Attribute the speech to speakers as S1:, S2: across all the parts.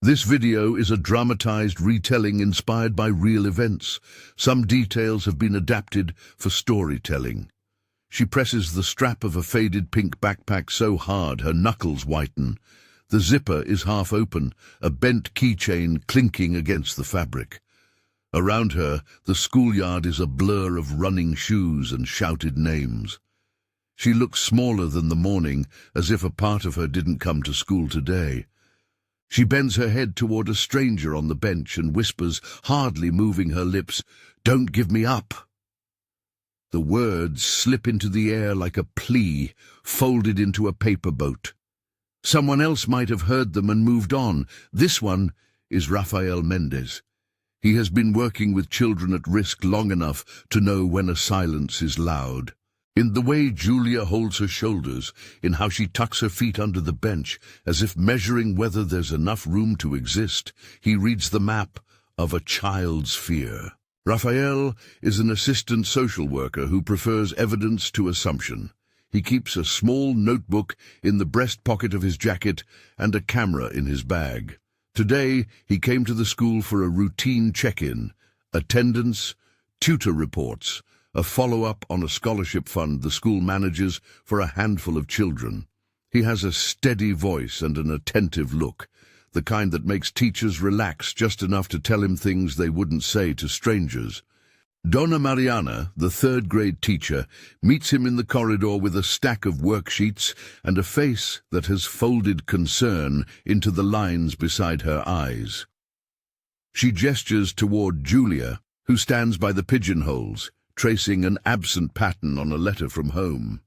S1: This video is a dramatized retelling inspired by real events. Some details have been adapted for storytelling. She presses the strap of a faded pink backpack so hard her knuckles whiten. The zipper is half open, a bent keychain clinking against the fabric. Around her, the schoolyard is a blur of running shoes and shouted names. She looks smaller than the morning, as if a part of her didn't come to school today. She bends her head toward a stranger on the bench and whispers, hardly moving her lips, "Don't give me up." The words slip into the air like a plea, folded into a paper boat. Someone else might have heard them and moved on. This one is Rafael Mendes. He has been working with children at risk long enough to know when a silence is loud. In the way Júlia holds her shoulders, in how she tucks her feet under the bench, as if measuring whether there's enough room to exist, he reads the map of a child's fear. Rafael is an assistant social worker who prefers evidence to assumption. He keeps a small notebook in the breast pocket of his jacket and a camera in his bag. Today, he came to the school for a routine check-in, attendance, tutor reports, a follow-up on a scholarship fund the school manages for a handful of children. He has a steady voice and an attentive look, the kind that makes teachers relax just enough to tell him things they wouldn't say to strangers. Donna Mariana, the third-grade teacher, meets him in the corridor with a stack of worksheets and a face that has folded concern into the lines beside her eyes. She gestures toward Júlia, who stands by the pigeonholes, tracing an absent pattern on a letter from home.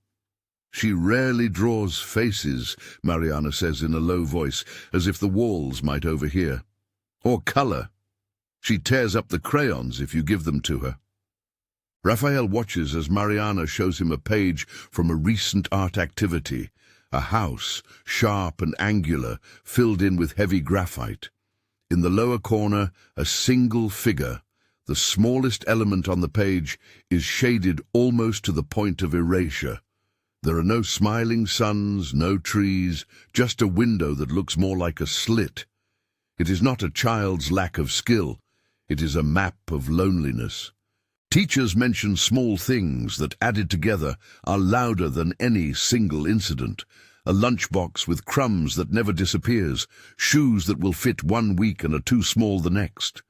S1: "She rarely draws faces," Mariana says in a low voice, as if the walls might overhear. "Or color. She tears up the crayons if you give them to her." Rafael watches as Mariana shows him a page from a recent art activity, a house, sharp and angular, filled in with heavy graphite. In the lower corner, a single figure, the smallest element on the page, is shaded almost to the point of erasure. There are no smiling suns, no trees, just a window that looks more like a slit. It is not a child's lack of skill, it is a map of loneliness. Teachers mention small things that, added together, are louder than any single incident. A lunchbox with crumbs that never disappears, shoes that will fit 1 week and are too small the next.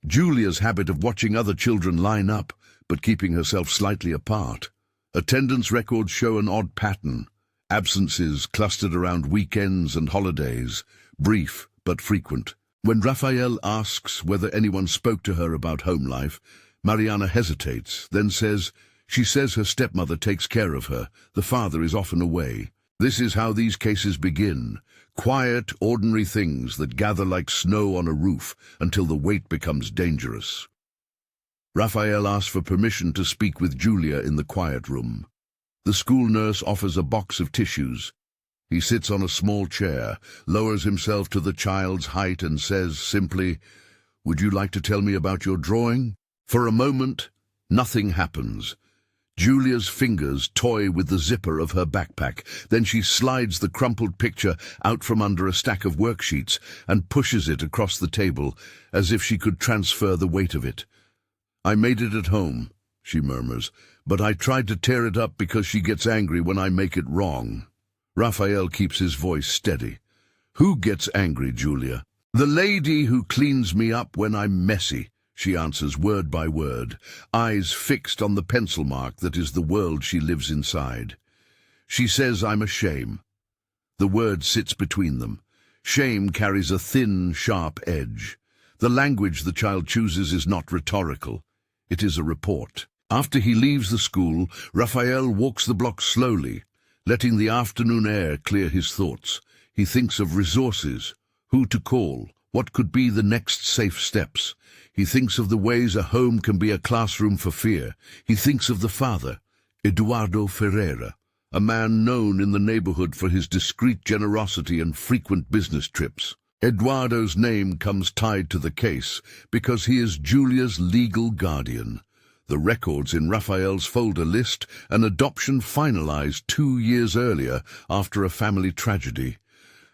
S1: Júlia's habit of watching other children line up, but keeping herself slightly apart. Attendance records show an odd pattern. Absences clustered around weekends and holidays, brief but frequent. When Rafael asks whether anyone spoke to her about home life, Mariana hesitates, then says, "She says her stepmother takes care of her. The father is often away." This is how these cases begin. Quiet, ordinary things that gather like snow on a roof until the weight becomes dangerous. Rafael asks for permission to speak with Júlia in the quiet room. The school nurse offers a box of tissues. He sits on a small chair, lowers himself to the child's height and says simply, "Would you like to tell me about your drawing?" For a moment, nothing happens. Júlia's fingers toy with the zipper of her backpack. Then she slides the crumpled picture out from under a stack of worksheets and pushes it across the table, as if she could transfer the weight of it. "I made it at home," she murmurs, "but I tried to tear it up because she gets angry when I make it wrong." Rafael keeps his voice steady. "Who gets angry, Júlia?" "The lady who cleans me up when I'm messy," she answers word by word, eyes fixed on the pencil mark that is the world she lives inside. "She says I'm a shame." The word sits between them. Shame carries a thin, sharp edge. The language the child chooses is not rhetorical. It is a report. After he leaves the school, Rafael walks the block slowly, letting the afternoon air clear his thoughts. He thinks of resources, who to call, what could be the next safe steps. He thinks of the ways a home can be a classroom for fear. He thinks of the father, Eduardo Ferreira, a man known in the neighborhood for his discreet generosity and frequent business trips. Eduardo's name comes tied to the case because he is Júlia's legal guardian. The records in Rafael's folder list an adoption finalized 2 years earlier after a family tragedy.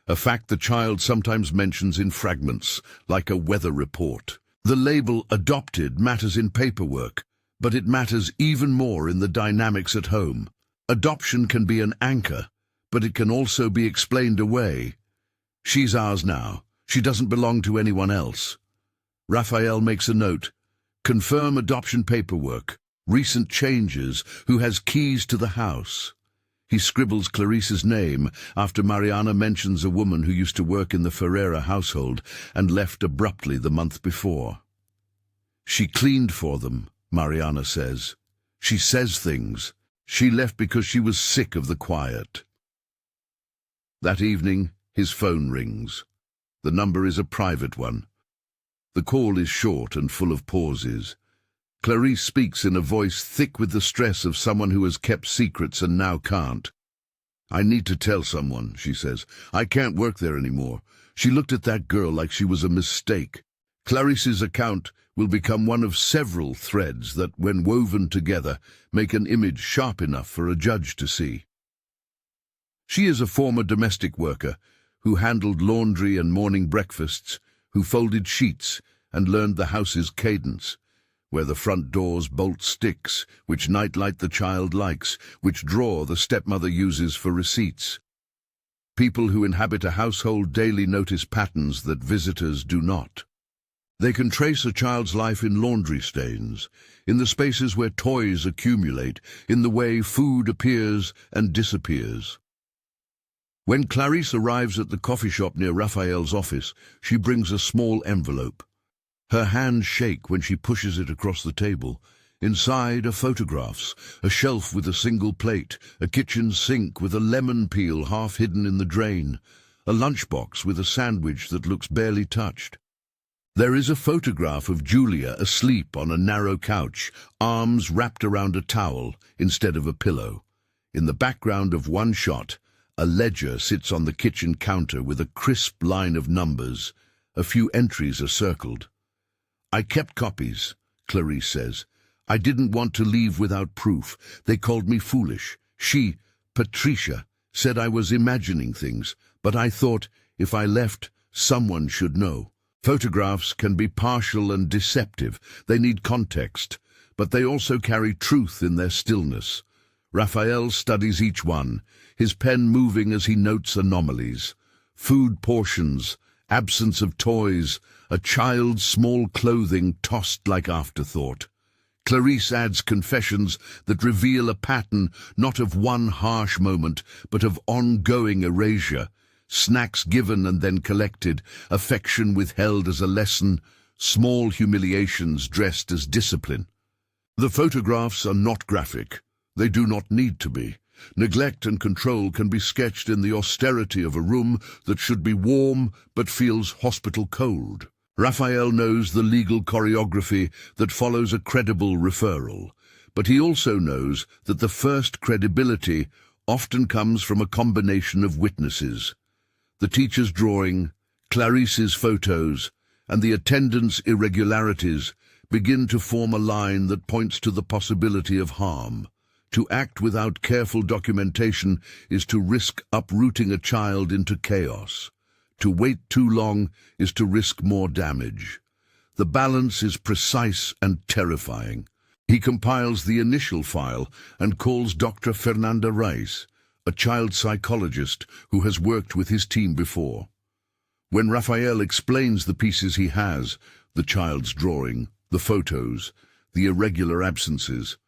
S1: a fact the child sometimes mentions in fragments, like a weather report. The label adopted matters in paperwork, but it matters even more in the dynamics at home. Adoption can be an anchor, but it can also be explained away. She's ours now. She doesn't belong to anyone else. Rafael makes a note. Confirm adoption paperwork. Recent changes. Who has keys to the house? He scribbles Clarice's name after Mariana mentions a woman who used to work in the Ferreira household and left abruptly the month before. She cleaned for them, Mariana says. She says things. She left because she was sick of the quiet. That evening, his phone rings. The number is a private one. The call is short and full of pauses. Clarice speaks in a voice thick with the stress of someone who has kept secrets and now can't. I need to tell someone, she says. I can't work there anymore. She looked at that girl like she was a mistake. Clarice's account will become one of several threads that, when woven together, make an image sharp enough for a judge to see. She is a former domestic worker who handled laundry and morning breakfasts, who folded sheets and learned the house's cadence, where the front door's bolt sticks, which nightlight the child likes, which drawer the stepmother uses for receipts. People who inhabit a household daily notice patterns that visitors do not. They can trace a child's life in laundry stains, in the spaces where toys accumulate, in the way food appears and disappears. When Clarice arrives at the coffee shop near Rafael's office, she brings a small envelope. Her hands shake when she pushes it across the table. Inside are photographs, a shelf with a single plate, a kitchen sink with a lemon peel half hidden in the drain, a lunchbox with a sandwich that looks barely touched. There is a photograph of Júlia asleep on a narrow couch, arms wrapped around a towel instead of a pillow. In the background of one shot, a ledger sits on the kitchen counter with a crisp line of numbers. A few entries are circled. I kept copies, Clarice says. I didn't want to leave without proof. They called me foolish. She, Patricia, said I was imagining things, but I thought if I left, someone should know. Photographs can be partial and deceptive. They need context, but they also carry truth in their stillness. Rafael studies each one, his pen moving as he notes anomalies. Food portions, absence of toys, a child's small clothing tossed like afterthought. Clarice adds confessions that reveal a pattern not of one harsh moment, but of ongoing erasure. Snacks given and then collected, affection withheld as a lesson, small humiliations dressed as discipline. The photographs are not graphic. They do not need to be. Neglect and control can be sketched in the austerity of a room that should be warm but feels hospital cold. Rafael knows the legal choreography that follows a credible referral, but he also knows that the first credibility often comes from a combination of witnesses. The teacher's drawing, Clarice's photos, and the attendant's irregularities begin to form a line that points to the possibility of harm. To act without careful documentation is to risk uprooting a child into chaos. To wait too long is to risk more damage. The balance is precise and terrifying. He compiles the initial file and calls Dr. Fernanda Reis, a child psychologist who has worked with his team before. When Rafael explains the pieces he has, the child's drawing, the photos, the irregular absences,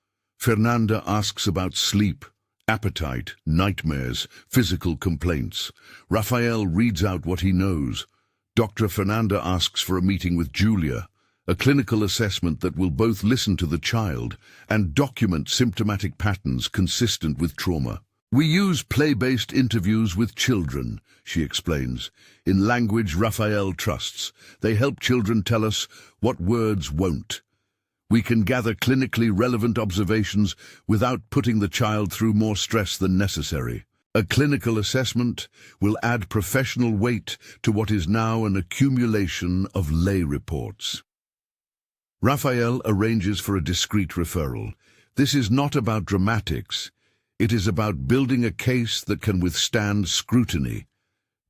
S1: Fernanda asks about sleep, appetite, nightmares, physical complaints. Rafael reads out what he knows. Dr. Fernanda asks for a meeting with Júlia, a clinical assessment that will both listen to the child and document symptomatic patterns consistent with trauma. We use play-based interviews with children, she explains, in language Rafael trusts. They help children tell us what words won't. We can gather clinically relevant observations without putting the child through more stress than necessary. A clinical assessment will add professional weight to what is now an accumulation of lay reports. Rafael arranges for a discreet referral. This is not about dramatics. It is about building a case that can withstand scrutiny.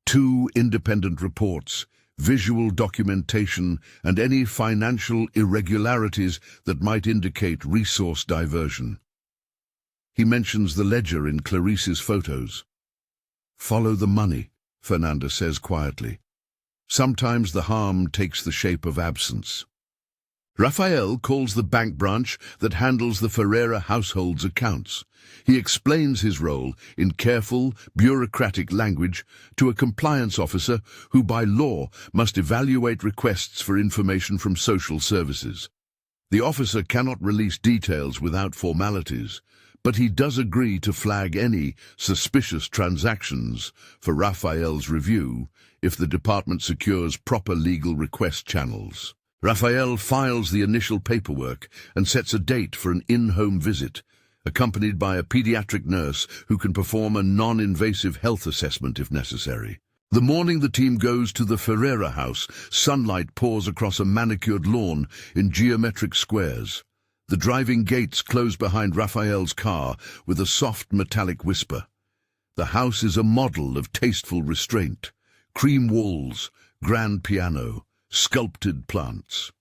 S1: 2 independent reports, visual documentation, and any financial irregularities that might indicate resource diversion. He mentions the ledger in Clarice's photos. Follow the money, Fernanda says quietly. Sometimes the harm takes the shape of absence. Rafael calls the bank branch that handles the Ferreira household's accounts. He explains his role in careful, bureaucratic language to a compliance officer who by law must evaluate requests for information from social services. The officer cannot release details without formalities, but he does agree to flag any suspicious transactions for Rafael's review if the department secures proper legal request channels. Rafael files the initial paperwork and sets a date for an in-home visit, accompanied by a pediatric nurse who can perform a non-invasive health assessment if necessary. The morning the team goes to the Ferreira house, sunlight pours across a manicured lawn in geometric squares. The driving gates close behind Rafael's car with a soft metallic whisper. The house is a model of tasteful restraint. Cream walls, grand piano, sculpted plants.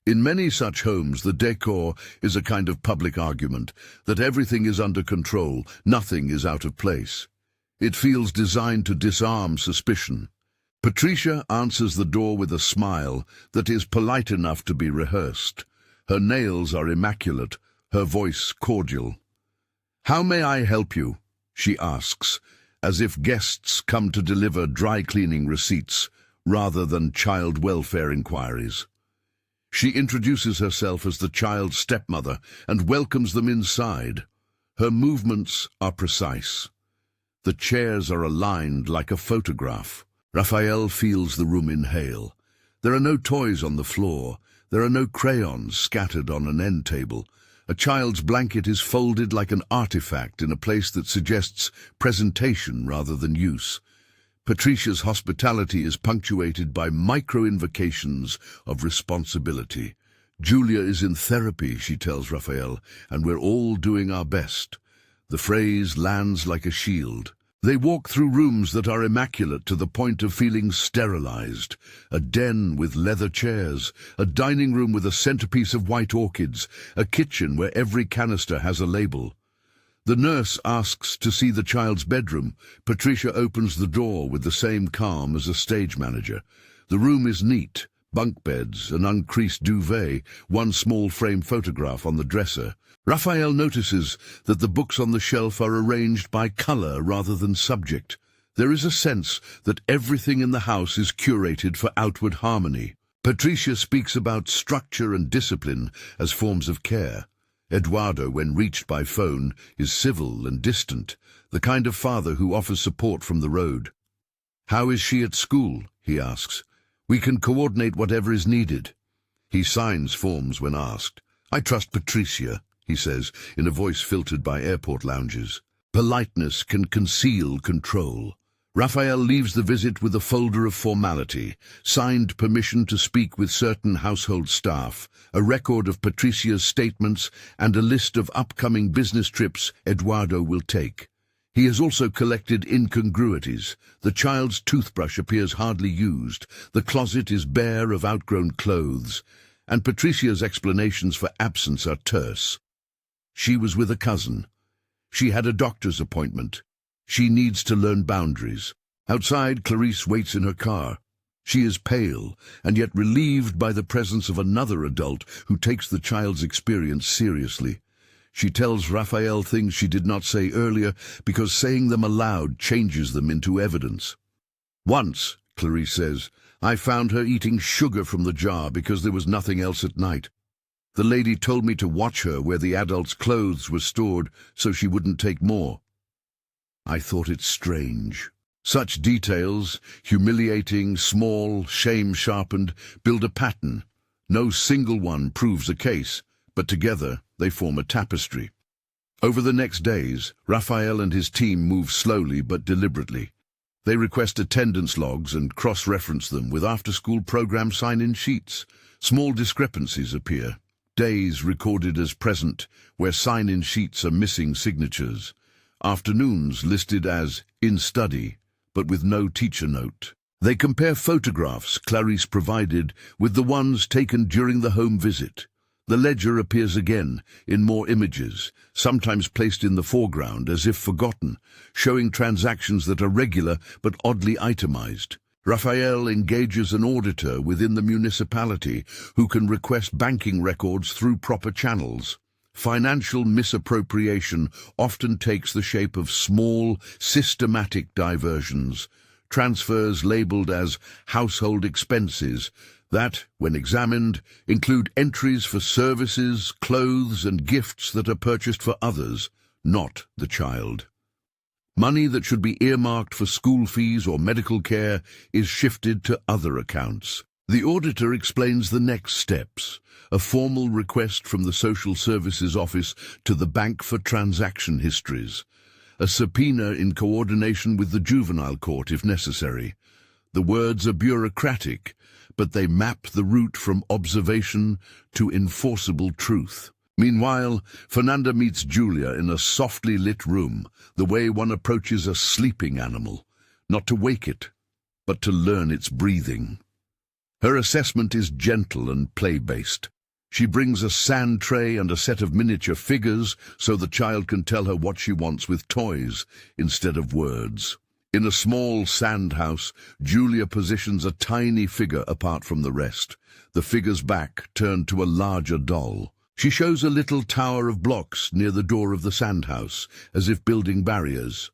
S1: In many such homes, the decor is a kind of public argument that everything is under control, nothing is out of place. It feels designed to disarm suspicion. Patricia answers the door with a smile that is polite enough to be rehearsed. Her nails are immaculate, her voice cordial. "How may I help you?" she asks, as if guests come to deliver dry-cleaning receipts rather than child welfare inquiries. She introduces herself as the child's stepmother and welcomes them inside. Her movements are precise. The chairs are aligned like a photograph. Rafael feels the room inhale. There are no toys on the floor. There are no crayons scattered on an end table. A child's blanket is folded like an artifact in a place that suggests presentation rather than use. Patricia's hospitality is punctuated by micro-invocations of responsibility. "Júlia is in therapy," she tells Rafael, "and we're all doing our best." The phrase lands like a shield. They walk through rooms that are immaculate to the point of feeling sterilized. A den with leather chairs, a dining room with a centerpiece of white orchids, a kitchen where every canister has a label. The nurse asks to see the child's bedroom. Patricia opens the door with the same calm as a stage manager. The room is neat, bunk beds, an uncreased duvet, one small frame photograph on the dresser. Rafael notices that the books on the shelf are arranged by color rather than subject. There is a sense that everything in the house is curated for outward harmony. Patricia speaks about structure and discipline as forms of care. Eduardo, when reached by phone, is civil and distant, the kind of father who offers support from the road. "How is she at school?" he asks. "We can coordinate whatever is needed." He signs forms when asked. "I trust Patricia," he says, in a voice filtered by airport lounges. Politeness can conceal control. Rafael leaves the visit with a folder of formality, signed permission to speak with certain household staff, a record of Patricia's statements, and a list of upcoming business trips Eduardo will take. He has also collected incongruities. The child's toothbrush appears hardly used, the closet is bare of outgrown clothes, and Patricia's explanations for absence are terse. She was with a cousin. She had a doctor's appointment. She needs to learn boundaries. Outside, Clarice waits in her car. She is pale, and yet relieved by the presence of another adult who takes the child's experience seriously. She tells Rafael things she did not say earlier because saying them aloud changes them into evidence. "Once," Clarice says, "I found her eating sugar from the jar because there was nothing else at night. The lady told me to watch her where the adult's clothes were stored so she wouldn't take more. I thought it strange." Such details, humiliating, small, shame-sharpened, build a pattern. No single one proves a case, but together they form a tapestry. Over the next days, Rafael and his team move slowly but deliberately. They request attendance logs and cross-reference them with after-school program sign-in sheets. Small discrepancies appear. Days recorded as present, where sign-in sheets are missing signatures. Afternoons listed as in study, but with no teacher note. They compare photographs Clarice provided with the ones taken during the home visit. The ledger appears again, in more images, sometimes placed in the foreground as if forgotten, showing transactions that are regular but oddly itemized. Rafael engages an auditor within the municipality who can request banking records through proper channels. Financial misappropriation often takes the shape of small, systematic diversions, transfers labeled as household expenses that, when examined, include entries for services, clothes, and gifts that are purchased for others, not the child. Money that should be earmarked for school fees or medical care is shifted to other accounts. The auditor explains the next steps: a formal request from the Social Services Office to the bank for transaction histories, a subpoena in coordination with the juvenile court if necessary. The words are bureaucratic, but they map the route from observation to enforceable truth. Meanwhile, Fernanda meets Júlia in a softly lit room, the way one approaches a sleeping animal, not to wake it, but to learn its breathing. Her assessment is gentle and play-based. She brings a sand tray and a set of miniature figures so the child can tell her what she wants with toys instead of words. In a small sand house, Júlia positions a tiny figure apart from the rest, the figure's back turned to a larger doll. She shows a little tower of blocks near the door of the sand house, as if building barriers.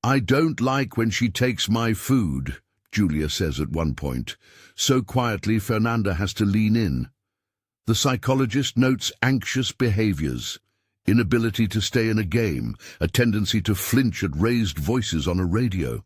S1: "I don't like when she takes my food," Júlia says at one point. So quietly, Fernanda has to lean in. The psychologist notes anxious behaviors, inability to stay in a game, a tendency to flinch at raised voices on a radio.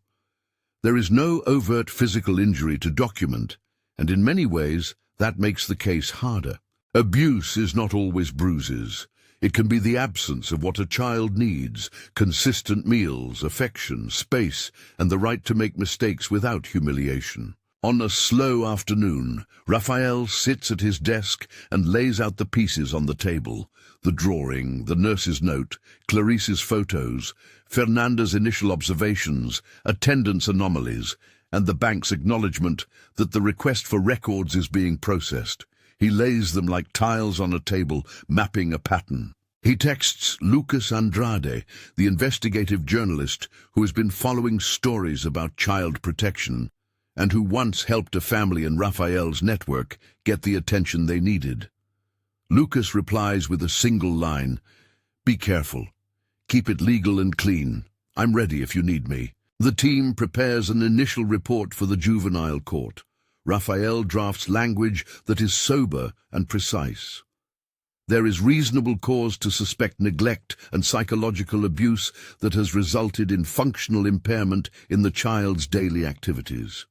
S1: There is no overt physical injury to document, and in many ways that makes the case harder. Abuse is not always bruises. It can be the absence of what a child needs: consistent meals, affection, space, and the right to make mistakes without humiliation. On a slow afternoon, Rafael sits at his desk and lays out the pieces on the table: the drawing, the nurse's note, Clarice's photos, Fernanda's initial observations, attendance anomalies, and the bank's acknowledgement that the request for records is being processed. He lays them like tiles on a table, mapping a pattern. He texts Lucas Andrade, the investigative journalist who has been following stories about child protection, and who once helped a family in Rafael's network get the attention they needed. Lucas replies with a single line: "Be careful. Keep it legal and clean. I'm ready if you need me." The team prepares an initial report for the juvenile court. Rafael drafts language that is sober and precise. There is reasonable cause to suspect neglect and psychological abuse that has resulted in functional impairment in the child's daily activities.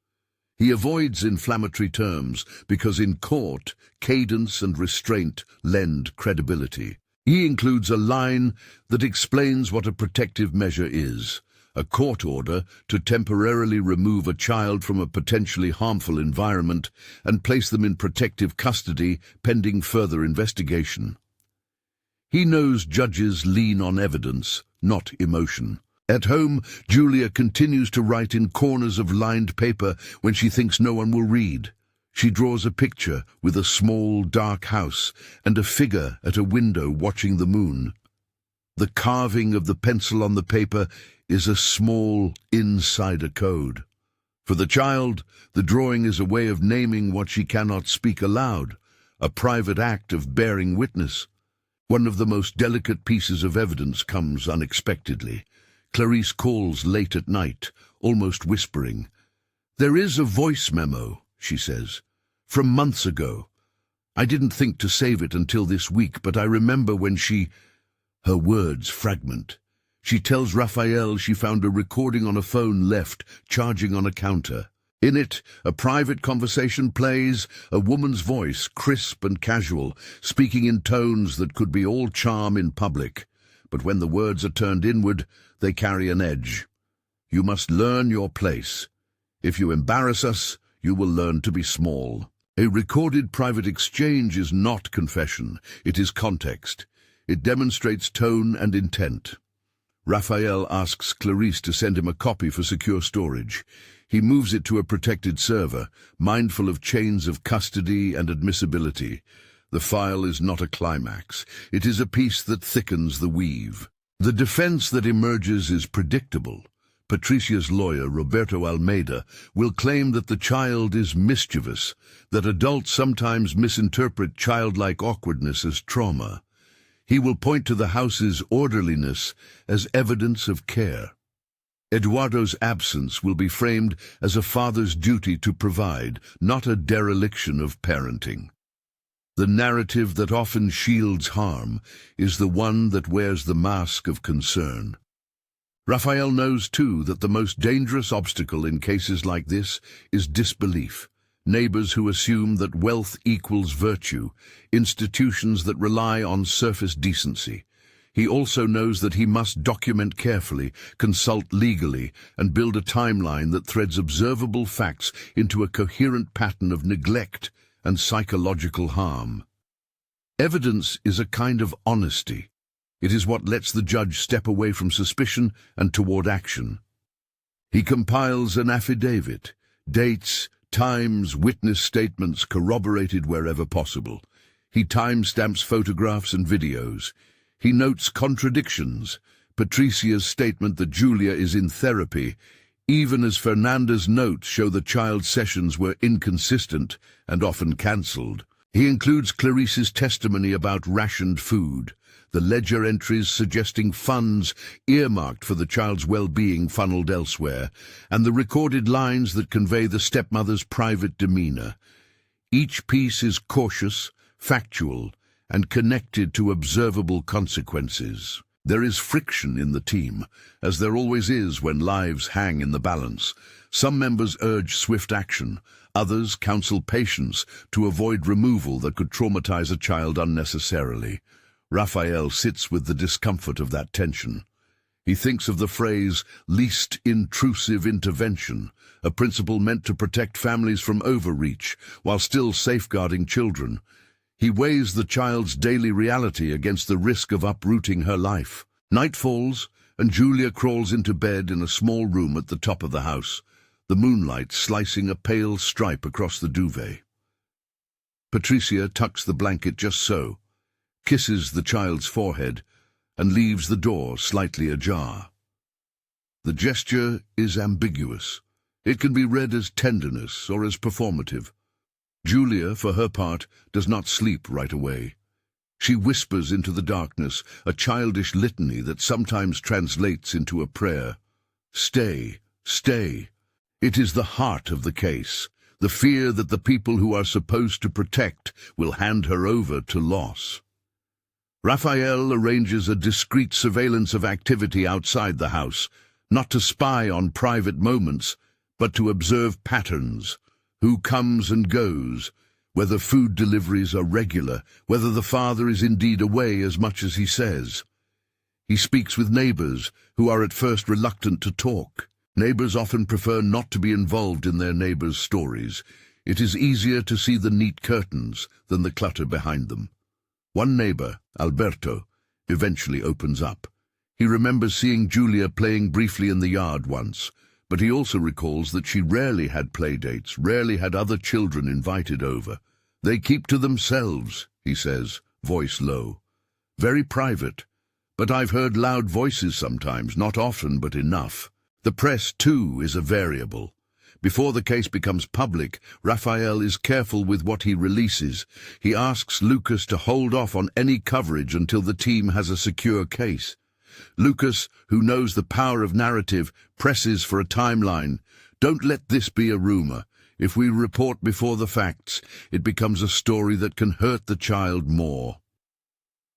S1: He avoids inflammatory terms because in court, cadence and restraint lend credibility. He includes a line that explains what a protective measure is: a court order to temporarily remove a child from a potentially harmful environment and place them in protective custody pending further investigation. He knows judges lean on evidence, not emotion. At home, Júlia continues to write in corners of lined paper when she thinks no one will read. She draws a picture with a small, dark house and a figure at a window watching the moon. The carving of the pencil on the paper is a small insider code. For the child, the drawing is a way of naming what she cannot speak aloud, a private act of bearing witness. One of the most delicate pieces of evidence comes unexpectedly. Clarice calls late at night, almost whispering. "There is a voice memo," she says, "from months ago. I didn't think to save it until this week, but I remember when she—" Her words fragment. She tells Rafael she found a recording on a phone left, charging on a counter. In it, a private conversation plays, a woman's voice, crisp and casual, speaking in tones that could be all charm in public. But when the words are turned inward, they carry an edge. "You must learn your place. If you embarrass us, you will learn to be small." A recorded private exchange is not confession, it is context. It demonstrates tone and intent. Rafael asks Clarice to send him a copy for secure storage. He moves it to a protected server, mindful of chains of custody and admissibility. The file is not a climax. It is a piece that thickens the weave. The defense that emerges is predictable. Patricia's lawyer, Roberto Almeida, will claim that the child is mischievous, that adults sometimes misinterpret childlike awkwardness as trauma. He will point to the house's orderliness as evidence of care. Eduardo's absence will be framed as a father's duty to provide, not a dereliction of parenting. The narrative that often shields harm is the one that wears the mask of concern. Rafael knows, too, that the most dangerous obstacle in cases like this is disbelief. Neighbors who assume that wealth equals virtue, institutions that rely on surface decency. He also knows that he must document carefully, consult legally, and build a timeline that threads observable facts into a coherent pattern of neglect and psychological harm. Evidence is a kind of honesty. It is what lets the judge step away from suspicion and toward action. He compiles an affidavit, dates, times, witness statements corroborated wherever possible. He timestamps photographs and videos. He notes contradictions, Patricia's statement that Júlia is in therapy, even as Fernanda's notes show the child's sessions were inconsistent and often cancelled. He includes Clarice's testimony about rationed food, the ledger entries suggesting funds earmarked for the child's well-being funneled elsewhere, and the recorded lines that convey the stepmother's private demeanor. Each piece is cautious, factual, and connected to observable consequences. There is friction in the team, as there always is when lives hang in the balance. Some members urge swift action, others counsel patience to avoid removal that could traumatize a child unnecessarily. Rafael sits with the discomfort of that tension. He thinks of the phrase, least intrusive intervention, a principle meant to protect families from overreach, while still safeguarding children. He weighs the child's daily reality against the risk of uprooting her life. Night falls, and Júlia crawls into bed in a small room at the top of the house, the moonlight slicing a pale stripe across the duvet. Patricia tucks the blanket just so, kisses the child's forehead, and leaves the door slightly ajar. The gesture is ambiguous. It can be read as tenderness or as performative. Júlia, for her part, does not sleep right away. She whispers into the darkness, a childish litany that sometimes translates into a prayer. Stay, stay. It is the heart of the case, the fear that the people who are supposed to protect will hand her over to loss. Rafael arranges a discreet surveillance of activity outside the house, not to spy on private moments, but to observe patterns, who comes and goes, whether food deliveries are regular, whether the father is indeed away as much as he says. He speaks with neighbors, who are at first reluctant to talk. Neighbors often prefer not to be involved in their neighbors' stories. It is easier to see the neat curtains than the clutter behind them. One neighbor, Alberto, eventually opens up. He remembers seeing Júlia playing briefly in the yard once, but he also recalls that she rarely had play dates, rarely had other children invited over. They keep to themselves, he says, voice low. Very private, but I've heard loud voices sometimes, not often, but enough. The press, too, is a variable. Before the case becomes public, Rafael is careful with what he releases. He asks Lucas to hold off on any coverage until the team has a secure case. Lucas, who knows the power of narrative, presses for a timeline. Don't let this be a rumor. If we report before the facts, it becomes a story that can hurt the child more.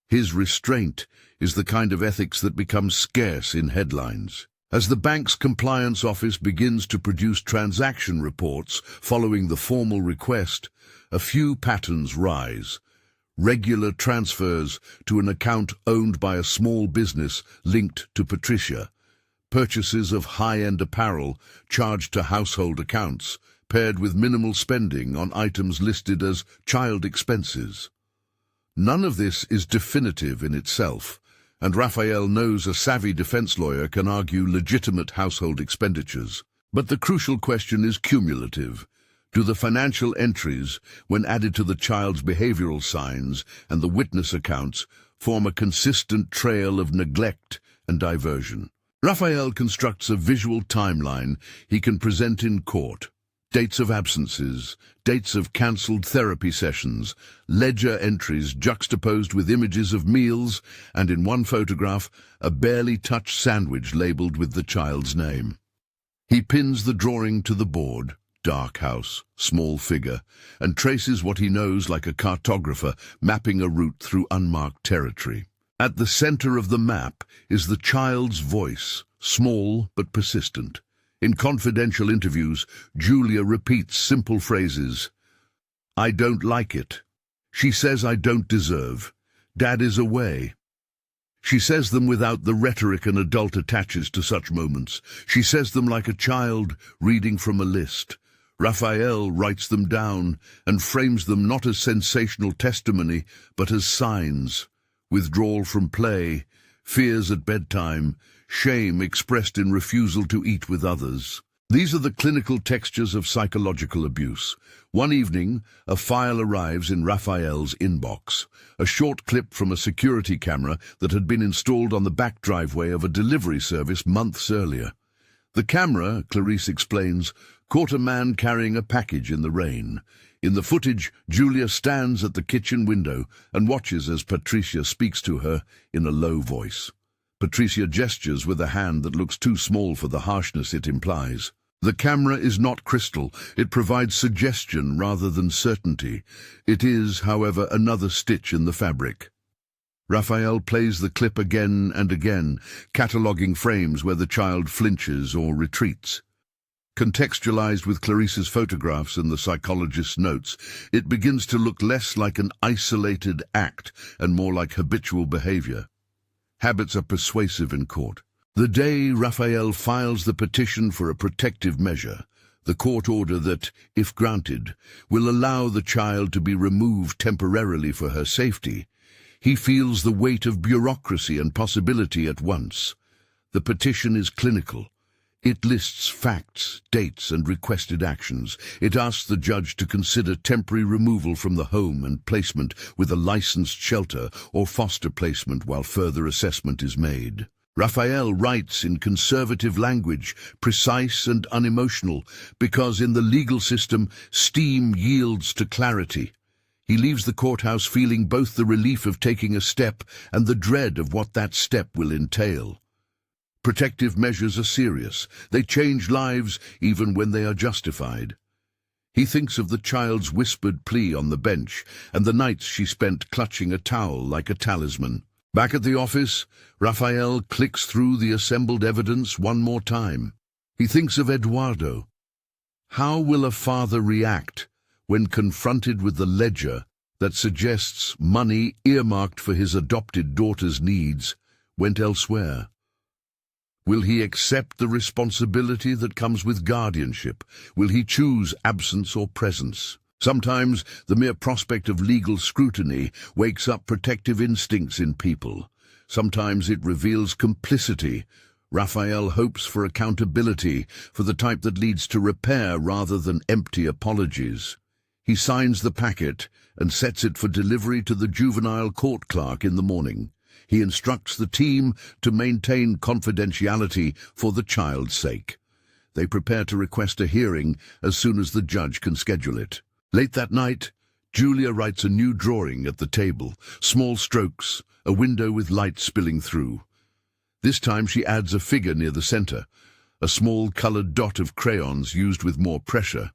S1: His restraint is the kind of ethics that becomes scarce in headlines. As the bank's compliance office begins to produce transaction reports following the formal request, a few patterns rise. Regular transfers to an account owned by a small business linked to Patricia. Purchases of high-end apparel charged to household accounts, paired with minimal spending on items listed as child expenses. None of this is definitive in itself, and Rafael knows a savvy defense lawyer can argue legitimate household expenditures. But the crucial question is cumulative. Do the financial entries, when added to the child's behavioral signs and the witness accounts, form a consistent trail of neglect and diversion? Rafael constructs a visual timeline he can present in court. Dates of absences, dates of cancelled therapy sessions, ledger entries juxtaposed with images of meals, and in one photograph, a barely touched sandwich labelled with the child's name. He pins the drawing to the board, dark house, small figure, and traces what he knows like a cartographer mapping a route through unmarked territory. At the center of the map is the child's voice, small but persistent. In confidential interviews, Júlia repeats simple phrases. I don't like it. She says I don't deserve. Dad is away. She says them without the rhetoric an adult attaches to such moments. She says them like a child reading from a list. Rafael writes them down and frames them not as sensational testimony, but as signs. Withdrawal from play, fears at bedtime, shame expressed in refusal to eat with others. These are the clinical textures of psychological abuse. One evening, a file arrives in Rafael's inbox, a short clip from a security camera that had been installed on the back driveway of a delivery service months earlier. The camera, Clarice explains, caught a man carrying a package in the rain. In the footage, Júlia stands at the kitchen window and watches as Patricia speaks to her in a low voice. Patricia gestures with a hand that looks too small for the harshness it implies. The camera is not crystal. It provides suggestion rather than certainty. It is, however, another stitch in the fabric. Rafael plays the clip again and again, cataloguing frames where the child flinches or retreats. Contextualized with Clarice's photographs and the psychologist's notes, it begins to look less like an isolated act and more like habitual behavior. Habits are persuasive in court. The day Rafael files the petition for a protective measure, the court order that, if granted, will allow the child to be removed temporarily for her safety, he feels the weight of bureaucracy and possibility at once. The petition is clinical. It lists facts, dates, and requested actions. It asks the judge to consider temporary removal from the home and placement with a licensed shelter or foster placement while further assessment is made. Rafael writes in conservative language, precise and unemotional, because in the legal system, steam yields to clarity. He leaves the courthouse feeling both the relief of taking a step and the dread of what that step will entail. Protective measures are serious. They change lives even when they are justified. He thinks of the child's whispered plea on the bench and the nights she spent clutching a towel like a talisman. Back at the office, Rafael clicks through the assembled evidence one more time. He thinks of Eduardo. How will a father react when confronted with the ledger that suggests money earmarked for his adopted daughter's needs went elsewhere? Will he accept the responsibility that comes with guardianship? Will he choose absence or presence? Sometimes the mere prospect of legal scrutiny wakes up protective instincts in people. Sometimes it reveals complicity. Rafael hopes for accountability, for the type that leads to repair rather than empty apologies. He signs the packet and sets it for delivery to the juvenile court clerk in the morning. He instructs the team to maintain confidentiality for the child's sake. They prepare to request a hearing as soon as the judge can schedule it. Late that night, Júlia writes a new drawing at the table, small strokes, a window with light spilling through. This time she adds a figure near the center, a small colored dot of crayons used with more pressure,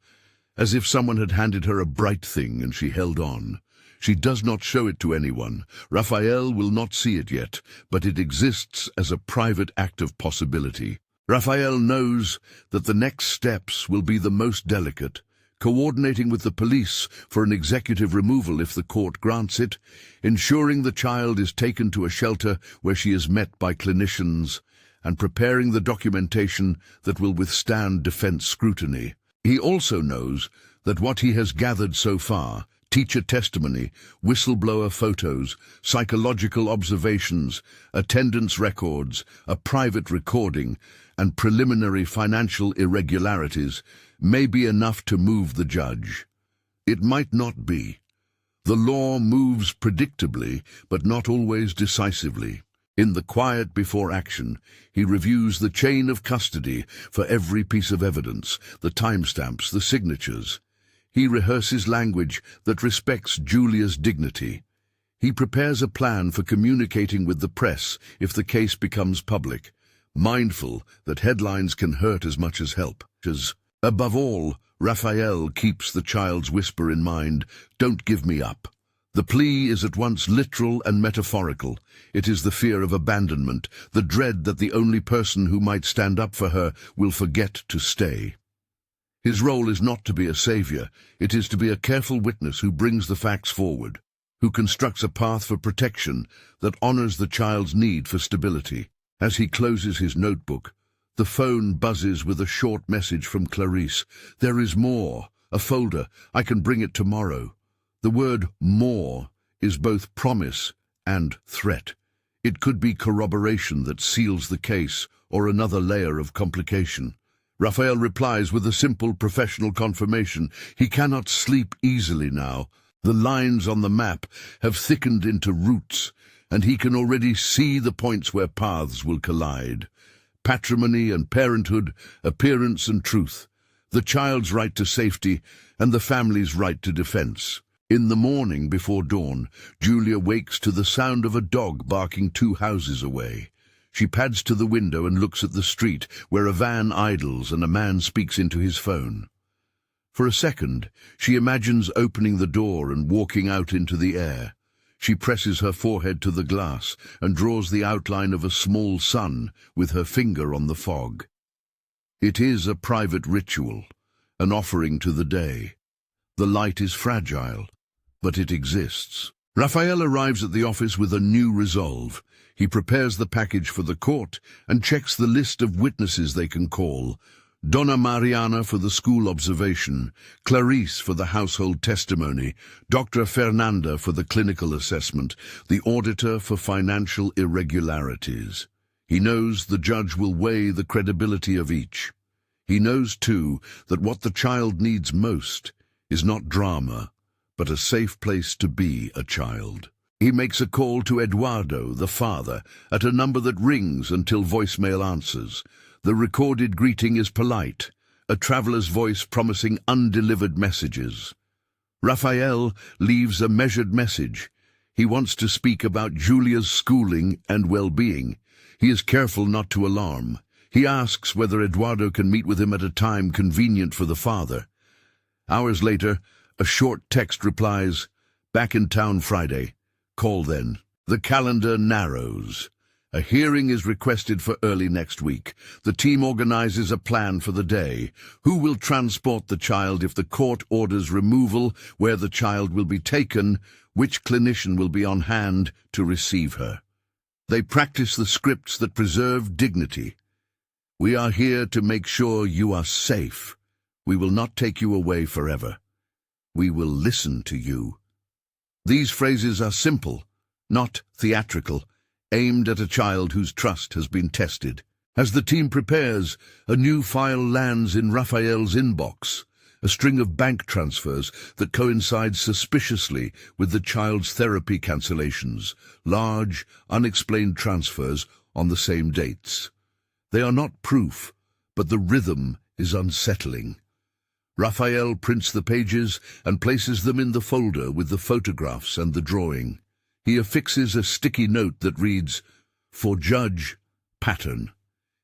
S1: as if someone had handed her a bright thing and she held on. She does not show it to anyone. Rafael will not see it yet, but it exists as a private act of possibility. Rafael knows that the next steps will be the most delicate, coordinating with the police for an executive removal if the court grants it, ensuring the child is taken to a shelter where she is met by clinicians, and preparing the documentation that will withstand defense scrutiny. He also knows that what he has gathered so far, teacher testimony, whistleblower photos, psychological observations, attendance records, a private recording, and preliminary financial irregularities may be enough to move the judge. It might not be. The law moves predictably, but not always decisively. In the quiet before action, he reviews the chain of custody for every piece of evidence, the timestamps, the signatures. He rehearses language that respects Júlia's dignity. He prepares a plan for communicating with the press if the case becomes public, mindful that headlines can hurt as much as help. Above all, Rafael keeps the child's whisper in mind, "Don't give me up." The plea is at once literal and metaphorical. It is the fear of abandonment, the dread that the only person who might stand up for her will forget to stay. His role is not to be a savior, it is to be a careful witness who brings the facts forward, who constructs a path for protection that honors the child's need for stability. As he closes his notebook, the phone buzzes with a short message from Clarice. "There is more. A folder. I can bring it tomorrow." The word "more" is both promise and threat. It could be corroboration that seals the case or another layer of complication. Rafael replies with a simple professional confirmation. He cannot sleep easily now. The lines on the map have thickened into roots, and he can already see the points where paths will collide. Patrimony and parenthood, appearance and truth, the child's right to safety and the family's right to defense. In the morning before dawn, Júlia wakes to the sound of a dog barking 2 houses away. She pads to the window and looks at the street, where a van idles and a man speaks into his phone. For a second, she imagines opening the door and walking out into the air. She presses her forehead to the glass and draws the outline of a small sun with her finger on the fog. It is a private ritual, an offering to the day. The light is fragile, but it exists. Rafael arrives at the office with a new resolve. He prepares the package for the court and checks the list of witnesses they can call. Donna Mariana for the school observation, Clarice for the household testimony, Dr. Fernanda for the clinical assessment, the auditor for financial irregularities. He knows the judge will weigh the credibility of each. He knows, too, that what the child needs most is not drama, but a safe place to be a child. He makes a call to Eduardo, the father, at a number that rings until voicemail answers. The recorded greeting is polite, a traveler's voice promising undelivered messages. Rafael leaves a measured message. He wants to speak about Júlia's schooling and well-being. He is careful not to alarm. He asks whether Eduardo can meet with him at a time convenient for the father. Hours later, a short text replies, "Back in town Friday. Call then." The calendar narrows. A hearing is requested for early next week. The team organizes a plan for the day. Who will transport the child if the court orders removal, where the child will be taken, which clinician will be on hand to receive her. They practice the scripts that preserve dignity. "We are here to make sure you are safe. We will not take you away forever. We will listen to you." These phrases are simple, not theatrical, aimed at a child whose trust has been tested. As the team prepares, a new file lands in Rafael's inbox, a string of bank transfers that coincides suspiciously with the child's therapy cancellations, large, unexplained transfers on the same dates. They are not proof, but the rhythm is unsettling. Rafael prints the pages and places them in the folder with the photographs and the drawing. He affixes a sticky note that reads, "For judge, pattern."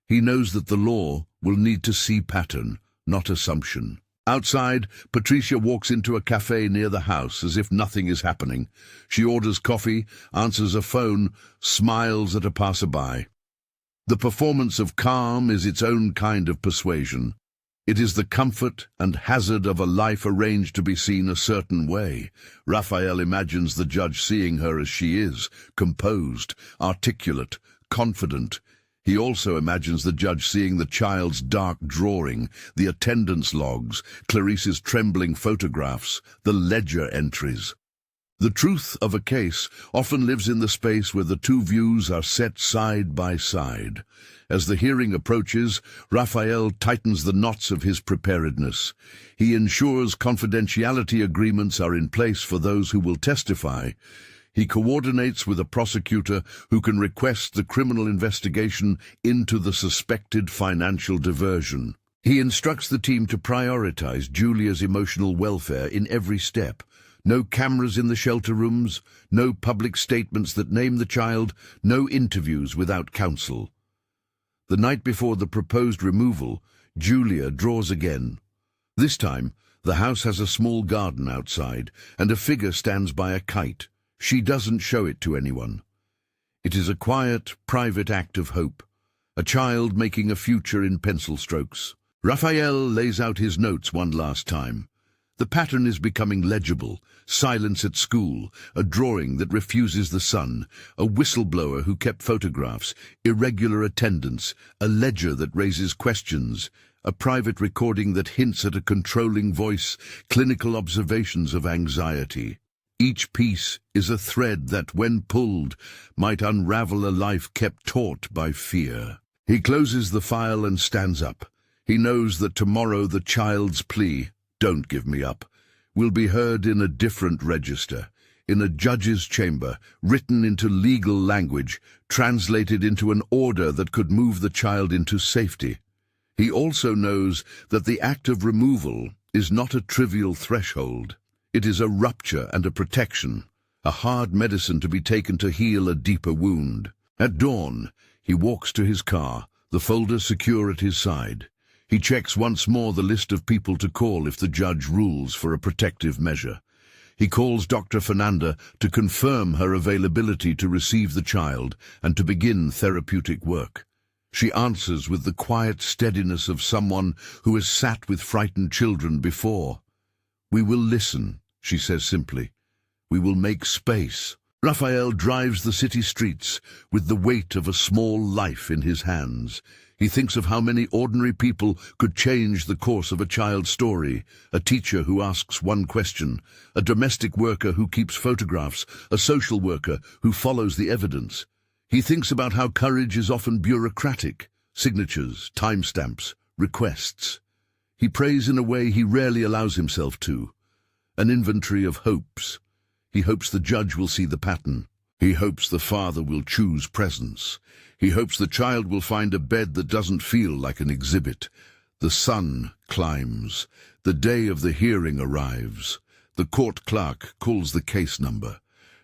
S1: He knows that the law will need to see pattern, not assumption. Outside, Patricia walks into a cafe near the house as if nothing is happening. She orders coffee, answers a phone, smiles at a passerby. The performance of calm is its own kind of persuasion. It is the comfort and hazard of a life arranged to be seen a certain way. Rafael imagines the judge seeing her as she is, composed, articulate, confident. He also imagines the judge seeing the child's dark drawing, the attendance logs, Clarice's trembling photographs, the ledger entries. The truth of a case often lives in the space where the two views are set side by side. As the hearing approaches, Rafael tightens the knots of his preparedness. He ensures confidentiality agreements are in place for those who will testify. He coordinates with a prosecutor who can request the criminal investigation into the suspected financial diversion. He instructs the team to prioritize Júlia's emotional welfare in every step. No cameras in the shelter rooms, no public statements that name the child, no interviews without counsel. The night before the proposed removal, Júlia draws again. This time, the house has a small garden outside, and a figure stands by a kite. She doesn't show it to anyone. It is a quiet, private act of hope, a child making a future in pencil strokes. Rafael lays out his notes one last time. The pattern is becoming legible: silence at school, a drawing that refuses the sun, a whistleblower who kept photographs, irregular attendance, a ledger that raises questions, a private recording that hints at a controlling voice, clinical observations of anxiety. Each piece is a thread that, when pulled, might unravel a life kept taut by fear. He closes the file and stands up. He knows that tomorrow the child's plea, "Don't give me up," will be heard in a different register, in a judge's chamber, written into legal language, translated into an order that could move the child into safety. He also knows that the act of removal is not a trivial threshold. It is a rupture and a protection, a hard medicine to be taken to heal a deeper wound. At dawn, he walks to his car, the folder secure at his side. He checks once more the list of people to call if the judge rules for a protective measure. He calls Dr. Fernanda to confirm her availability to receive the child and to begin therapeutic work. She answers with the quiet steadiness of someone who has sat with frightened children before. "We will listen," she says simply. "We will make space." Rafael drives the city streets with the weight of a small life in his hands. He thinks of how many ordinary people could change the course of a child's story: a teacher who asks one question, a domestic worker who keeps photographs, a social worker who follows the evidence. He thinks about how courage is often bureaucratic: signatures, timestamps, requests. He prays in a way he rarely allows himself to, an inventory of hopes. He hopes the judge will see the pattern. He hopes the father will choose presence. He hopes the child will find a bed that doesn't feel like an exhibit. The sun climbs. The day of the hearing arrives. The court clerk calls the case number.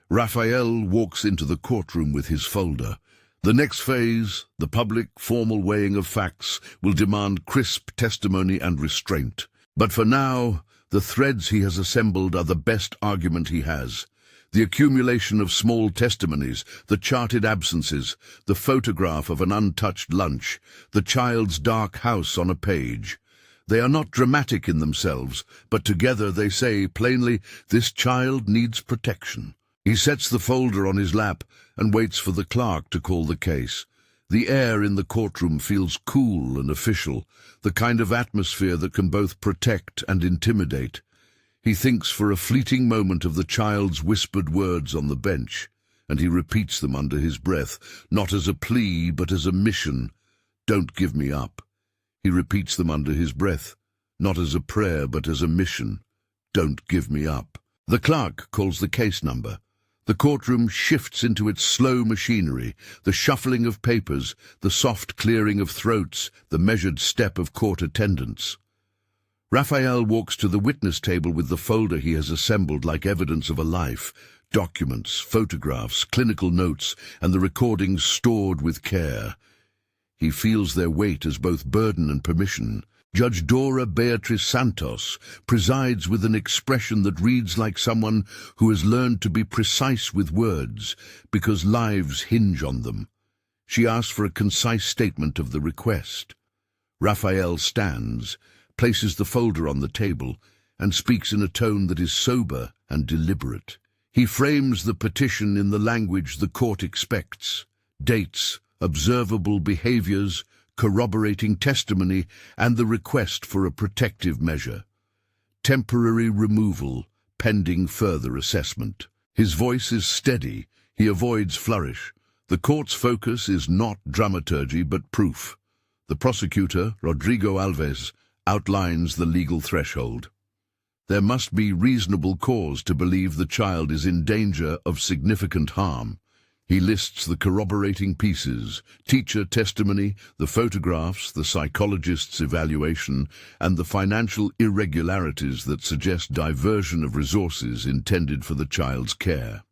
S1: Rafael walks into the courtroom with his folder. The next phase, the public, formal weighing of facts, will demand crisp testimony and restraint. But for now, the threads he has assembled are the best argument he has. The accumulation of small testimonies, the charted absences, the photograph of an untouched lunch, the child's dark house on a page. They are not dramatic in themselves, but together they say plainly, this child needs protection. He sets the folder on his lap and waits for the clerk to call the case. The air in the courtroom feels cool and official, the kind of atmosphere that can both protect and intimidate. He thinks for a fleeting moment of the child's whispered words on the bench, and he repeats them under his breath, not as a plea but as a mission. "Don't give me up." He repeats them under his breath, not as a prayer but as a mission. "Don't give me up." The clerk calls the case number. The courtroom shifts into its slow machinery, the shuffling of papers, the soft clearing of throats, the measured step of court attendants. Rafael walks to the witness table with the folder he has assembled like evidence of a life, documents, photographs, clinical notes, and the recordings stored with care. He feels their weight as both burden and permission. Judge Dora Beatriz Santos presides with an expression that reads like someone who has learned to be precise with words because lives hinge on them. She asks for a concise statement of the request. Rafael stands, places the folder on the table, and speaks in a tone that is sober and deliberate. He frames the petition in the language the court expects: dates, observable behaviors, corroborating testimony, and the request for a protective measure. Temporary removal, pending further assessment. His voice is steady. He avoids flourish. The court's focus is not dramaturgy but proof. The prosecutor, Rodrigo Alves, outlines the legal threshold. There must be reasonable cause to believe the child is in danger of significant harm. He lists the corroborating pieces, teacher testimony, the photographs, the psychologist's evaluation, and the financial irregularities that suggest diversion of resources intended for the child's care.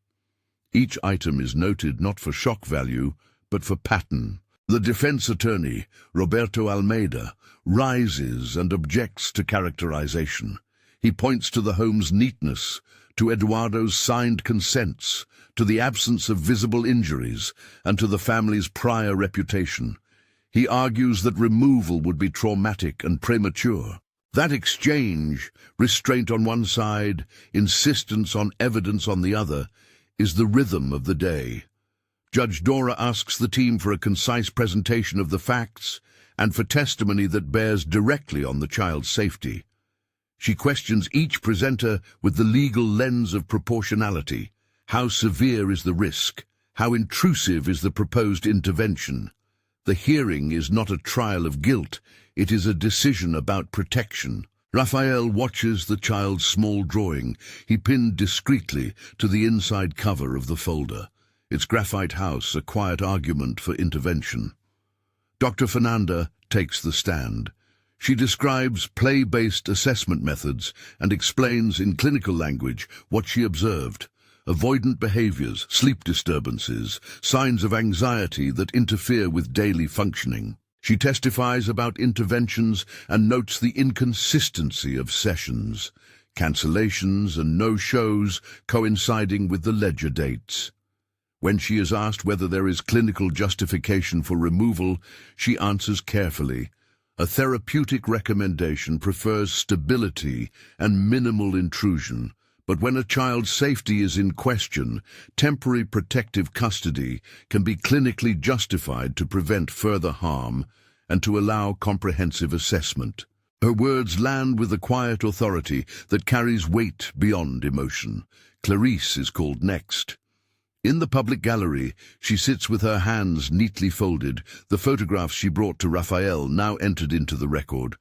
S1: Each item is noted not for shock value, but for pattern. The defense attorney, Roberto Almeida, rises and objects to characterization. He points to the home's neatness, to Eduardo's signed consents, to the absence of visible injuries, and to the family's prior reputation. He argues that removal would be traumatic and premature. That exchange, restraint on one side, insistence on evidence on the other, is the rhythm of the day. Judge Dora asks the team for a concise presentation of the facts and for testimony that bears directly on the child's safety. She questions each presenter with the legal lens of proportionality. How severe is the risk? How intrusive is the proposed intervention? The hearing is not a trial of guilt, it is a decision about protection. Rafael watches the child's small drawing, he pinned discreetly to the inside cover of the folder. Its graphite house, a quiet argument for intervention. Dr. Fernanda takes the stand. She describes play-based assessment methods and explains in clinical language what she observed. Avoidant behaviors, sleep disturbances, signs of anxiety that interfere with daily functioning. She testifies about interventions and notes the inconsistency of sessions, cancellations and no-shows coinciding with the ledger dates. When she is asked whether there is clinical justification for removal, she answers carefully. A therapeutic recommendation prefers stability and minimal intrusion, but when a child's safety is in question, temporary protective custody can be clinically justified to prevent further harm and to allow comprehensive assessment. Her words land with a quiet authority that carries weight beyond emotion. Clarice is called next. In the public gallery, she sits with her hands neatly folded, the photographs she brought to Rafael now entered into the record.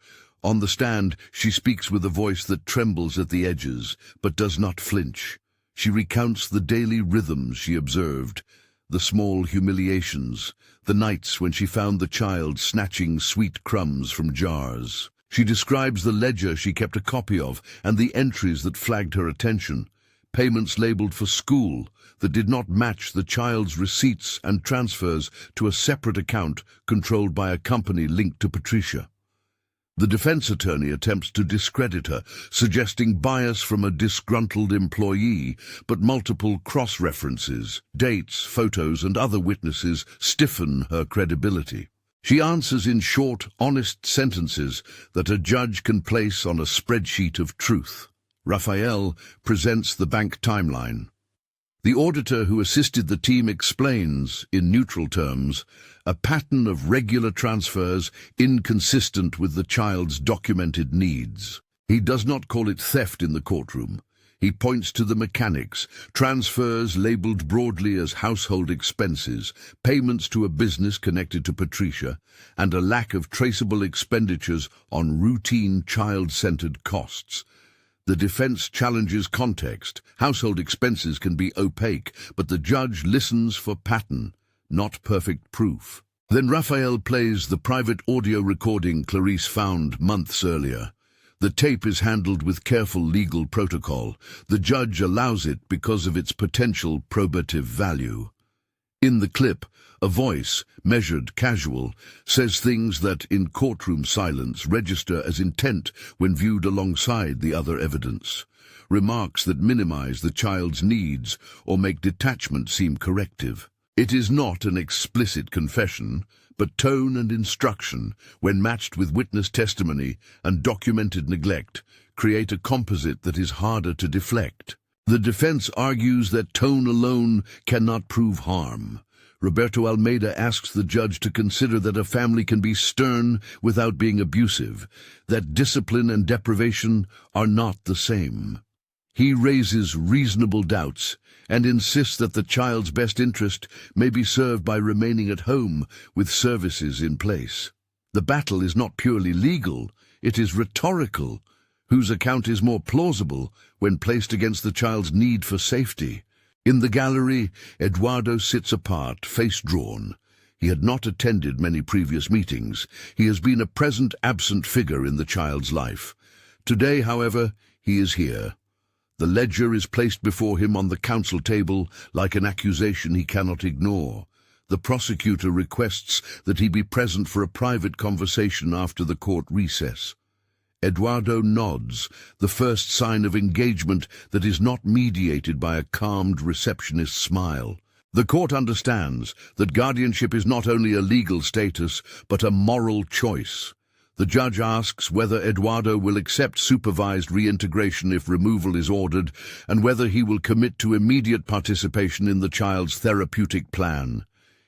S1: On the stand, she speaks with a voice that trembles at the edges, but does not flinch. She recounts the daily rhythms she observed, the small humiliations, the nights when she found the child snatching sweet crumbs from jars. She describes the ledger she kept a copy of and the entries that flagged her attention, payments labeled for school that did not match the child's receipts and transfers to a separate account controlled by a company linked to Patricia. The defense attorney attempts to discredit her, suggesting bias from a disgruntled employee, but multiple cross-references, dates, photos, and other witnesses stiffen her credibility. She answers in short, honest sentences that a judge can place on a spreadsheet of truth. Rafael presents the bank timeline. The auditor who assisted the team explains, in neutral terms, a pattern of regular transfers inconsistent with the child's documented needs. He does not call it theft in the courtroom. He points to the mechanics, transfers labeled broadly as household expenses, payments to a business connected to Patricia, and a lack of traceable expenditures on routine child-centered costs. The defense challenges context. Household expenses can be opaque, but the judge listens for pattern, not perfect proof. Then Rafael plays the private audio recording Clarice found months earlier. The tape is handled with careful legal protocol. The judge allows it because of its potential probative value. In the clip, a voice, measured, casual, says things that, in courtroom silence, register as intent when viewed alongside the other evidence. Remarks that minimize the child's needs or make detachment seem corrective. It is not an explicit confession, but tone and instruction, when matched with witness testimony and documented neglect, create a composite that is harder to deflect. The defense argues that tone alone cannot prove harm. Roberto Almeida asks the judge to consider that a family can be stern without being abusive, that discipline and deprivation are not the same. He raises reasonable doubts and insists that the child's best interest may be served by remaining at home with services in place. The battle is not purely legal, it is rhetorical, whose account is more plausible when placed against the child's need for safety. In the gallery, Eduardo sits apart, face drawn. He had not attended many previous meetings. He has been a present, absent figure in the child's life. Today, however, he is here. The ledger is placed before him on the counsel table like an accusation he cannot ignore. The prosecutor requests that he be present for a private conversation after the court recess. Eduardo nods, the first sign of engagement that is not mediated by a calmed receptionist's smile. The court understands that guardianship is not only a legal status, but a moral choice. The judge asks whether Eduardo will accept supervised reintegration if removal is ordered, and whether he will commit to immediate participation in the child's therapeutic plan.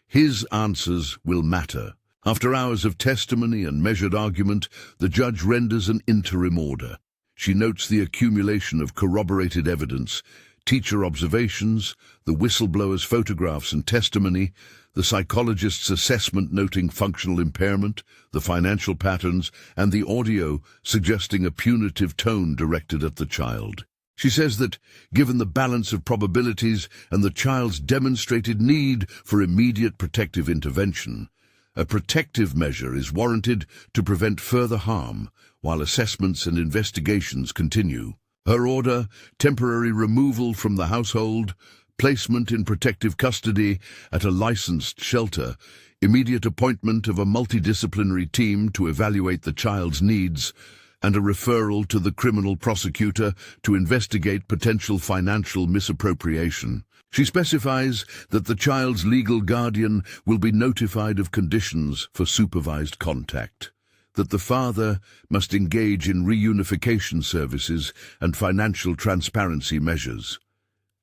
S1: His answers will matter. After hours of testimony and measured argument, the judge renders an interim order. She notes the accumulation of corroborated evidence, teacher observations, the whistleblower's photographs and testimony, the psychologist's assessment noting functional impairment, the financial patterns, and the audio suggesting a punitive tone directed at the child. She says that, given the balance of probabilities and the child's demonstrated need for immediate protective intervention, a protective measure is warranted to prevent further harm while assessments and investigations continue. Her order, temporary removal from the household, placement in protective custody at a licensed shelter, immediate appointment of a multidisciplinary team to evaluate the child's needs, and a referral to the criminal prosecutor to investigate potential financial misappropriation. She specifies that the child's legal guardian will be notified of conditions for supervised contact, that the father must engage in reunification services and financial transparency measures,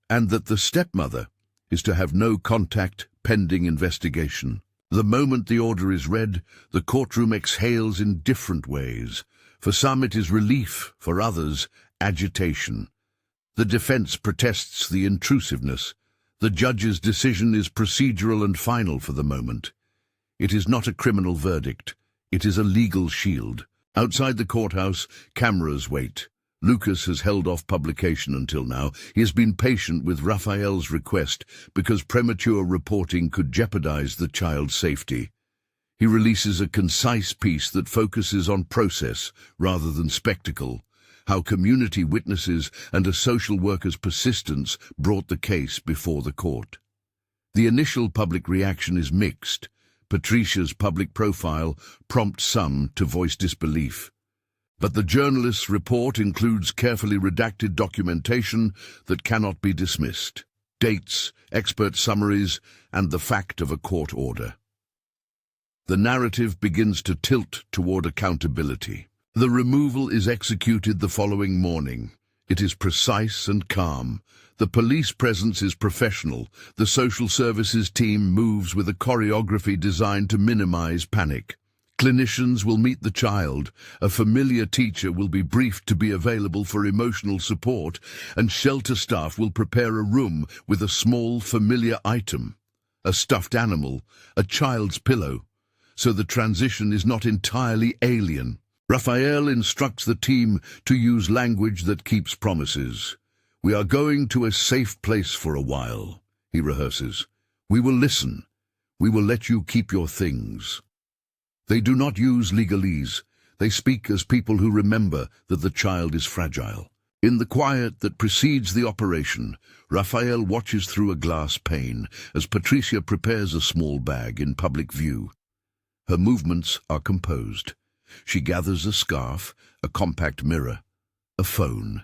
S1: and that the stepmother is to have no contact pending investigation. The moment the order is read, the courtroom exhales in different ways. For some it is relief, for others, agitation. The defense protests the intrusiveness. The judge's decision is procedural and final for the moment. It is not a criminal verdict. It is a legal shield. Outside the courthouse, cameras wait. Lucas has held off publication until now. He has been patient with Rafael's request because premature reporting could jeopardize the child's safety. He releases a concise piece that focuses on process rather than spectacle, how community witnesses and a social worker's persistence brought the case before the court. The initial public reaction is mixed. Patricia's public profile prompts some to voice disbelief. But the journalist's report includes carefully redacted documentation that cannot be dismissed, dates, expert summaries, and the fact of a court order. The narrative begins to tilt toward accountability. The removal is executed the following morning. It is precise and calm. The police presence is professional. The social services team moves with a choreography designed to minimize panic. Clinicians will meet the child. A familiar teacher will be briefed to be available for emotional support, and shelter staff will prepare a room with a small familiar item, a stuffed animal, a child's pillow, so the transition is not entirely alien. Rafael instructs the team to use language that keeps promises. "We are going to a safe place for a while," he rehearses. "We will listen. We will let you keep your things." They do not use legalese. They speak as people who remember that the child is fragile. In the quiet that precedes the operation, Rafael watches through a glass pane as Patricia prepares a small bag in public view. Her movements are composed. She gathers a scarf, a compact mirror, a phone.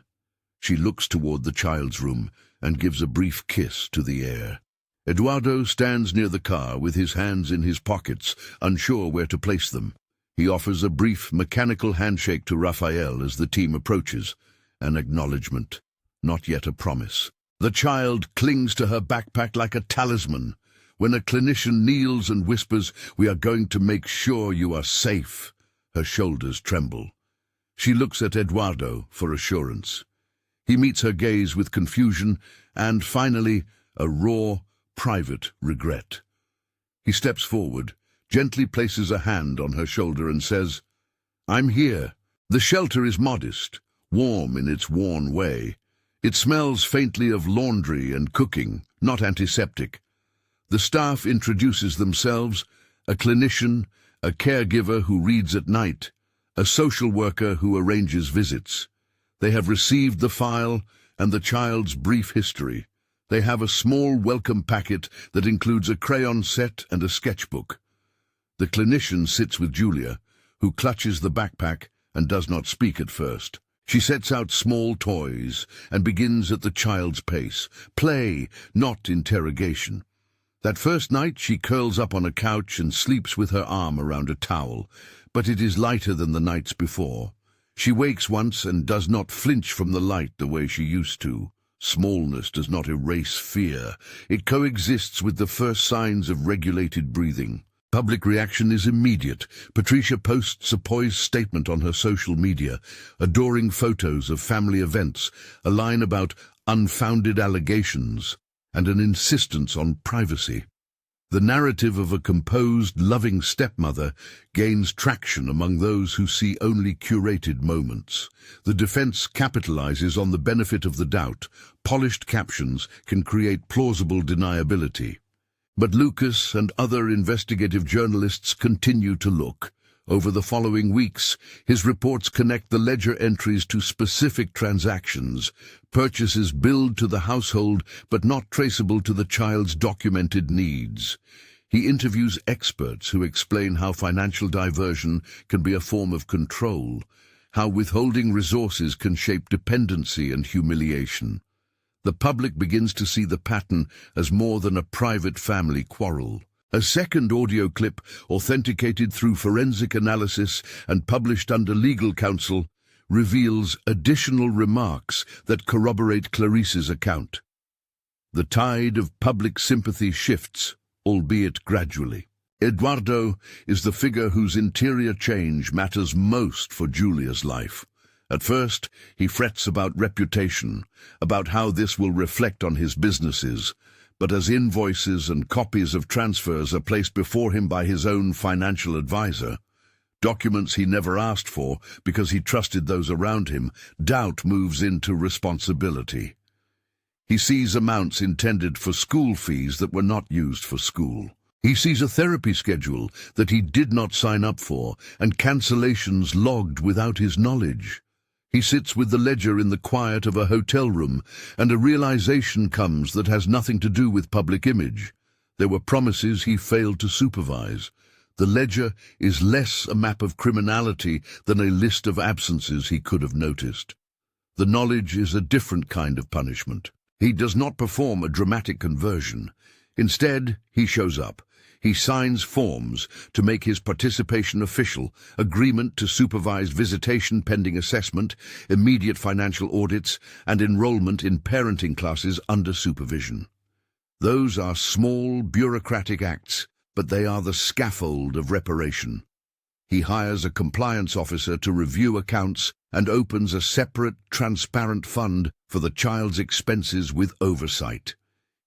S1: She looks toward the child's room and gives a brief kiss to the air. Eduardo stands near the car with his hands in his pockets, unsure where to place them. He offers a brief, mechanical handshake to Rafael as the team approaches, an acknowledgement, not yet a promise. The child clings to her backpack like a talisman. When a clinician kneels and whispers, "We are going to make sure you are safe," her shoulders tremble. She looks at Eduardo for assurance. He meets her gaze with confusion and, finally, a raw, private regret. He steps forward, gently places a hand on her shoulder and says, "I'm here." The shelter is modest, warm in its worn way. It smells faintly of laundry and cooking, not antiseptic. The staff introduces themselves: a clinician, a caregiver who reads at night, a social worker who arranges visits. They have received the file and the child's brief history. They have a small welcome packet that includes a crayon set and a sketchbook. The clinician sits with Júlia, who clutches the backpack and does not speak at first. She sets out small toys and begins at the child's pace. Play, not interrogation. That first night she curls up on a couch and sleeps with her arm around a towel, but it is lighter than the nights before. She wakes once and does not flinch from the light the way she used to. Smallness does not erase fear. It coexists with the first signs of regulated breathing. Public reaction is immediate. Patricia posts a poised statement on her social media, adoring photos of family events, a line about unfounded allegations, and an insistence on privacy. The narrative of a composed, loving stepmother gains traction among those who see only curated moments. The defense capitalizes on the benefit of the doubt. Polished captions can create plausible deniability. But Lucas and other investigative journalists continue to look. Over the following weeks, his reports connect the ledger entries to specific transactions, purchases billed to the household but not traceable to the child's documented needs. He interviews experts who explain how financial diversion can be a form of control, how withholding resources can shape dependency and humiliation. The public begins to see the pattern as more than a private family quarrel. A second audio clip, authenticated through forensic analysis and published under legal counsel, reveals additional remarks that corroborate Clarice's account. The tide of public sympathy shifts, albeit gradually. Eduardo is the figure whose interior change matters most for Júlia's life. At first, he frets about reputation, about how this will reflect on his businesses, but as invoices and copies of transfers are placed before him by his own financial advisor, documents he never asked for because he trusted those around him, doubt moves into responsibility. He sees amounts intended for school fees that were not used for school. He sees a therapy schedule that he did not sign up for and cancellations logged without his knowledge. He sits with the ledger in the quiet of a hotel room, and a realization comes that has nothing to do with public image. There were promises he failed to supervise. The ledger is less a map of criminality than a list of absences he could have noticed. The knowledge is a different kind of punishment. He does not perform a dramatic conversion. Instead, he shows up. He signs forms to make his participation official, agreement to supervise visitation pending assessment, immediate financial audits, and enrollment in parenting classes under supervision. Those are small, bureaucratic acts, but they are the scaffold of reparation. He hires a compliance officer to review accounts and opens a separate, transparent fund for the child's expenses with oversight.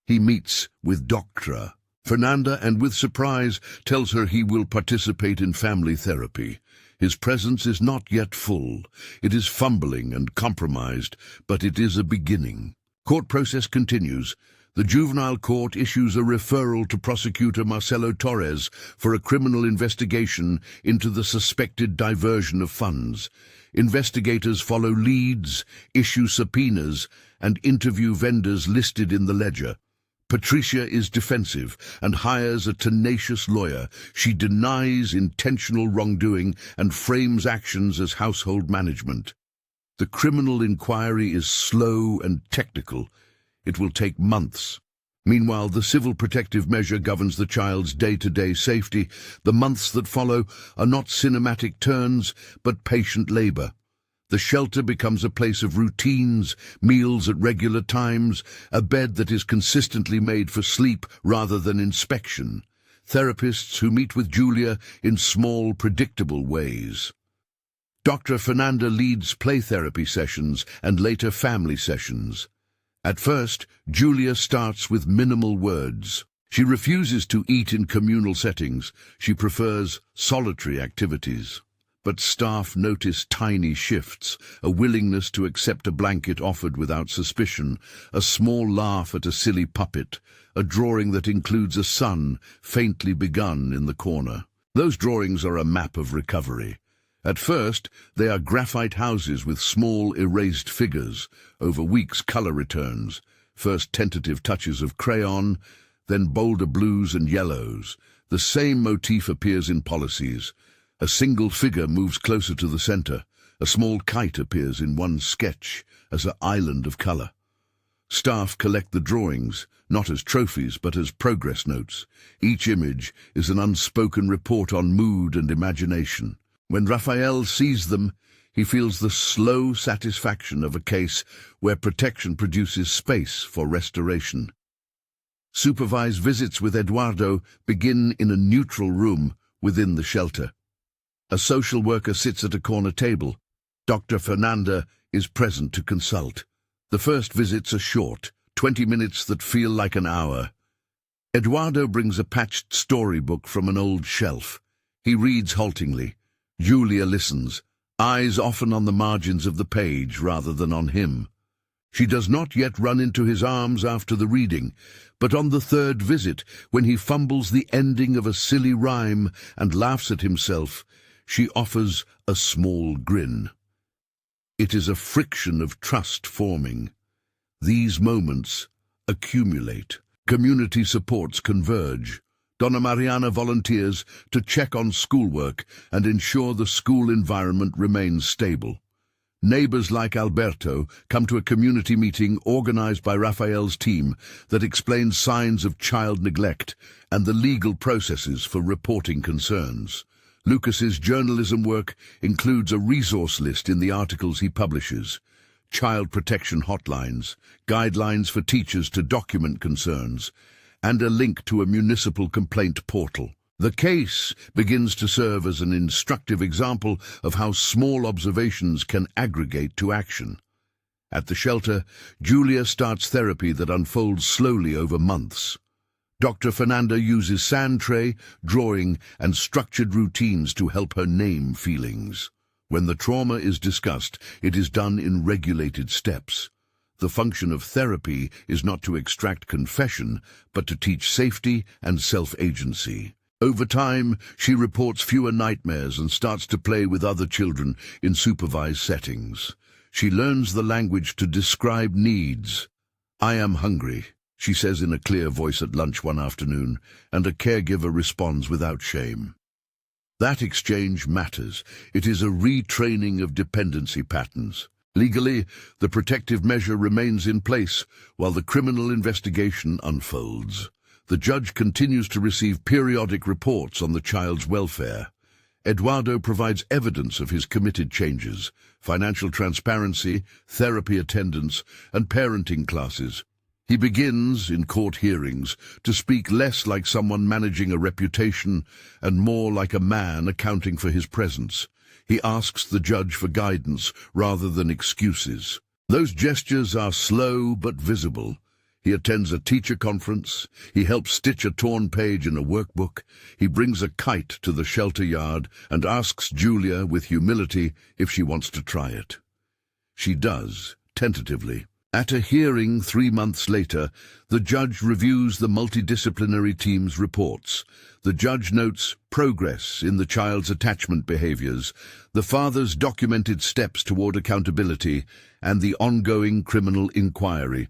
S1: He meets with Dr. Fernanda and, with surprise, tells her he will participate in family therapy. His presence is not yet full. It is fumbling and compromised, but it is a beginning. Court process continues. The juvenile court issues a referral to prosecutor Marcelo Torres for a criminal investigation into the suspected diversion of funds. Investigators follow leads, issue subpoenas, and interview vendors listed in the ledger. Patricia is defensive and hires a tenacious lawyer. She denies intentional wrongdoing and frames actions as household management. The criminal inquiry is slow and technical. It will take months. Meanwhile, the civil protective measure governs the child's day-to-day safety. The months that follow are not cinematic turns, but patient labor. The shelter becomes a place of routines, meals at regular times, a bed that is consistently made for sleep rather than inspection. Therapists who meet with Júlia in small, predictable ways. Dr. Fernanda leads play therapy sessions and later family sessions. At first, Júlia starts with minimal words. She refuses to eat in communal settings. She prefers solitary activities. But staff notice tiny shifts, a willingness to accept a blanket offered without suspicion, a small laugh at a silly puppet, a drawing that includes a sun faintly begun in the corner. Those drawings are a map of recovery. At first, they are graphite houses with small erased figures. Over weeks, color returns. First tentative touches of crayon, then bolder blues and yellows. The same motif appears in policies. A single figure moves closer to the center. A small kite appears in one sketch as an island of color. Staff collect the drawings, not as trophies but as progress notes. Each image is an unspoken report on mood and imagination. When Rafael sees them, he feels the slow satisfaction of a case where protection produces space for restoration. Supervised visits with Eduardo begin in a neutral room within the shelter. A social worker sits at a corner table. Dr. Fernanda is present to consult. The first visits are short, 20 minutes that feel like an hour. Eduardo brings a patched storybook from an old shelf. He reads haltingly. Júlia listens, eyes often on the margins of the page rather than on him. She does not yet run into his arms after the reading, but on the third visit, when he fumbles the ending of a silly rhyme and laughs at himself, she offers a small grin. It is a friction of trust forming. These moments accumulate. Community supports converge. Donna Mariana volunteers to check on schoolwork and ensure the school environment remains stable. Neighbors like Alberto come to a community meeting organized by Rafael's team that explains signs of child neglect and the legal processes for reporting concerns. Lucas's journalism work includes a resource list in the articles he publishes, child protection hotlines, guidelines for teachers to document concerns, and a link to a municipal complaint portal. The case begins to serve as an instructive example of how small observations can aggregate to action. At the shelter, Júlia starts therapy that unfolds slowly over months. Dr. Fernanda uses sand tray, drawing, and structured routines to help her name feelings. When the trauma is discussed, it is done in regulated steps. The function of therapy is not to extract confession, but to teach safety and self-agency. Over time, she reports fewer nightmares and starts to play with other children in supervised settings. She learns the language to describe needs. "I am hungry," she says in a clear voice at lunch one afternoon, and a caregiver responds without shame. That exchange matters. It is a retraining of dependency patterns. Legally, the protective measure remains in place while the criminal investigation unfolds. The judge continues to receive periodic reports on the child's welfare. Eduardo provides evidence of his committed changes: financial transparency, therapy attendance, and parenting classes. He begins, in court hearings, to speak less like someone managing a reputation and more like a man accounting for his presence. He asks the judge for guidance rather than excuses. Those gestures are slow but visible. He attends a teacher conference. He helps stitch a torn page in a workbook. He brings a kite to the shelter yard and asks Júlia with humility if she wants to try it. She does, tentatively. At a hearing 3 months later, the judge reviews the multidisciplinary team's reports. The judge notes progress in the child's attachment behaviors, the father's documented steps toward accountability, and the ongoing criminal inquiry.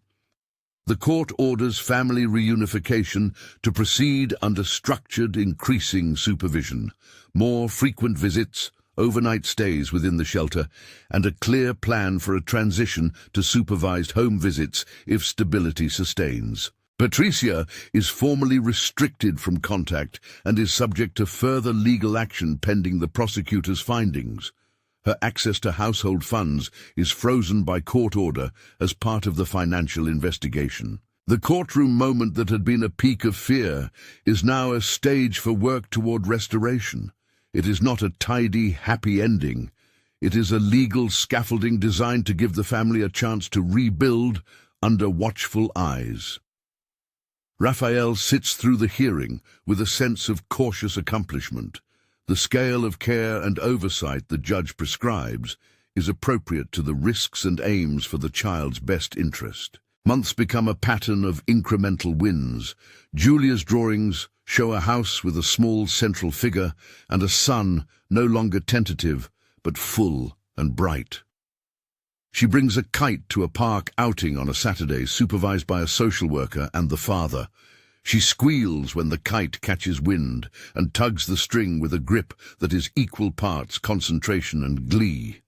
S1: The court orders family reunification to proceed under structured, increasing supervision, more frequent visits, overnight stays within the shelter, and a clear plan for a transition to supervised home visits if stability sustains. Patricia is formally restricted from contact and is subject to further legal action pending the prosecutor's findings. Her access to household funds is frozen by court order as part of the financial investigation. The courtroom moment that had been a peak of fear is now a stage for work toward restoration. It is not a tidy, happy ending. It is a legal scaffolding designed to give the family a chance to rebuild under watchful eyes. Rafael sits through the hearing with a sense of cautious accomplishment. The scale of care and oversight the judge prescribes is appropriate to the risks and aims for the child's best interest. Months become a pattern of incremental wins. Júlia's drawings show a house with a small central figure and a son no longer tentative, but full and bright. She brings a kite to a park outing on a Saturday, supervised by a social worker and the father. She squeals when the kite catches wind and tugs the string with a grip that is equal parts concentration and glee.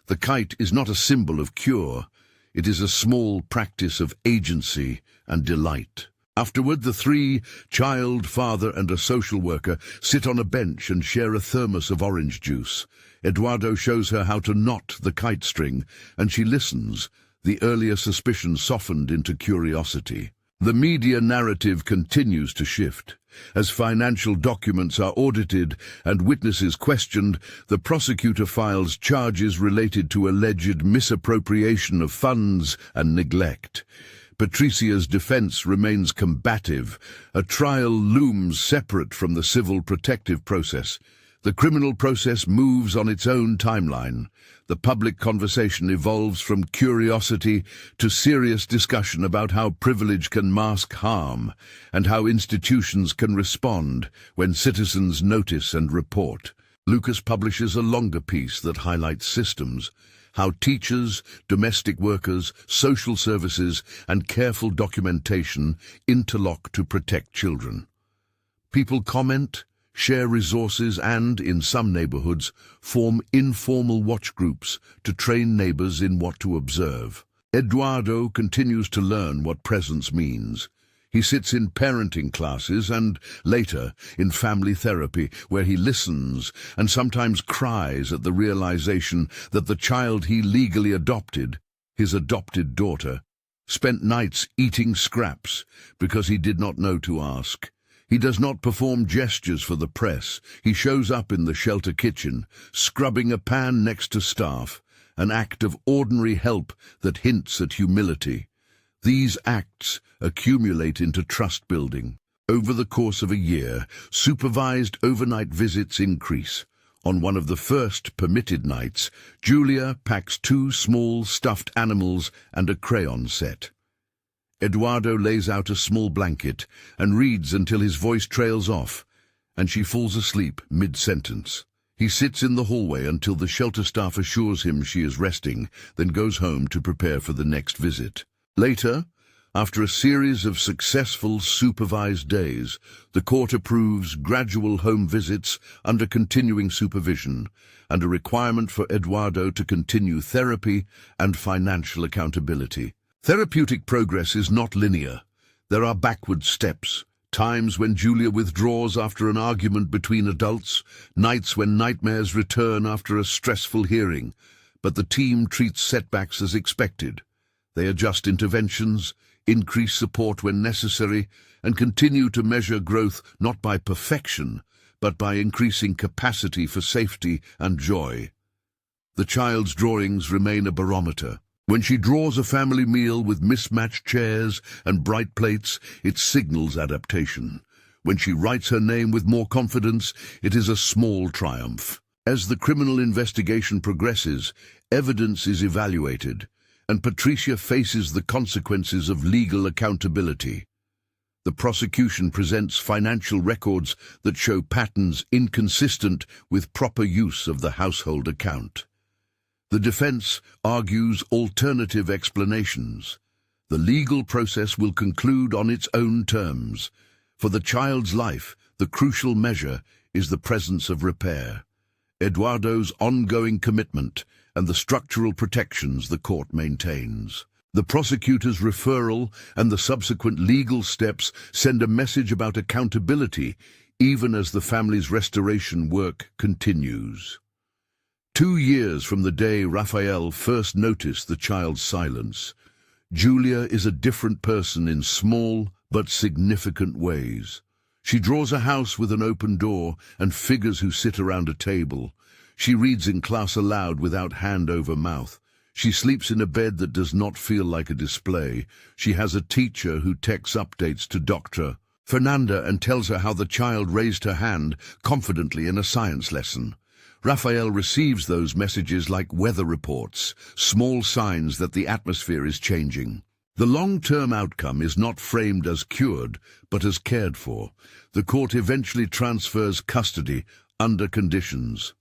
S1: The kite is not a symbol of cure. It is a small practice of agency and delight. Afterward, the three, child, father, and a social worker, sit on a bench and share a thermos of orange juice. Eduardo shows her how to knot the kite string, and she listens, the earlier suspicion softened into curiosity. The media narrative continues to shift. As financial documents are audited and witnesses questioned, the prosecutor files charges related to alleged misappropriation of funds and neglect. Patricia's defense remains combative. A trial looms separate from the civil protective process. The criminal process moves on its own timeline. The public conversation evolves from curiosity to serious discussion about how privilege can mask harm and how institutions can respond when citizens notice and report. Lucas publishes a longer piece that highlights systems, how teachers, domestic workers, social services, and careful documentation interlock to protect children. People comment, share resources and, in some neighborhoods, form informal watch groups to train neighbors in what to observe. Eduardo continues to learn what presence means. He sits in parenting classes and, later, in family therapy, where he listens and sometimes cries at the realization that the child he legally adopted, his adopted daughter, spent nights eating scraps because he did not know to ask. He does not perform gestures for the press. He shows up in the shelter kitchen, scrubbing a pan next to staff, an act of ordinary help that hints at humility. These acts accumulate into trust building. Over the course of a year, supervised overnight visits increase. On one of the first permitted nights, Júlia packs 2 small stuffed animals and a crayon set. Eduardo lays out a small blanket and reads until his voice trails off, and she falls asleep mid-sentence. He sits in the hallway until the shelter staff assures him she is resting, then goes home to prepare for the next visit. Later, after a series of successful supervised days, the court approves gradual home visits under continuing supervision and a requirement for Eduardo to continue therapy and financial accountability. Therapeutic progress is not linear. There are backward steps, times when Júlia withdraws after an argument between adults, nights when nightmares return after a stressful hearing, but the team treats setbacks as expected. They adjust interventions, increase support when necessary, and continue to measure growth not by perfection, but by increasing capacity for safety and joy. The child's drawings remain a barometer. When she draws a family meal with mismatched chairs and bright plates, it signals adaptation. When she writes her name with more confidence, it is a small triumph. As the criminal investigation progresses, evidence is evaluated, and Patricia faces the consequences of legal accountability. The prosecution presents financial records that show patterns inconsistent with proper use of the household account. The defense argues alternative explanations. The legal process will conclude on its own terms. For the child's life, the crucial measure is the presence of repair, Eduardo's ongoing commitment, and the structural protections the court maintains. The prosecutor's referral and the subsequent legal steps send a message about accountability, even as the family's restoration work continues. 2 years from the day Rafael first noticed the child's silence, Júlia is a different person in small but significant ways. She draws a house with an open door and figures who sit around a table. She reads in class aloud without hand over mouth. She sleeps in a bed that does not feel like a display. She has a teacher who texts updates to Dr. Fernanda and tells her how the child raised her hand confidently in a science lesson. Rafael receives those messages like weather reports, small signs that the atmosphere is changing. The long-term outcome is not framed as cured, but as cared for. The court eventually transfers custody under conditions.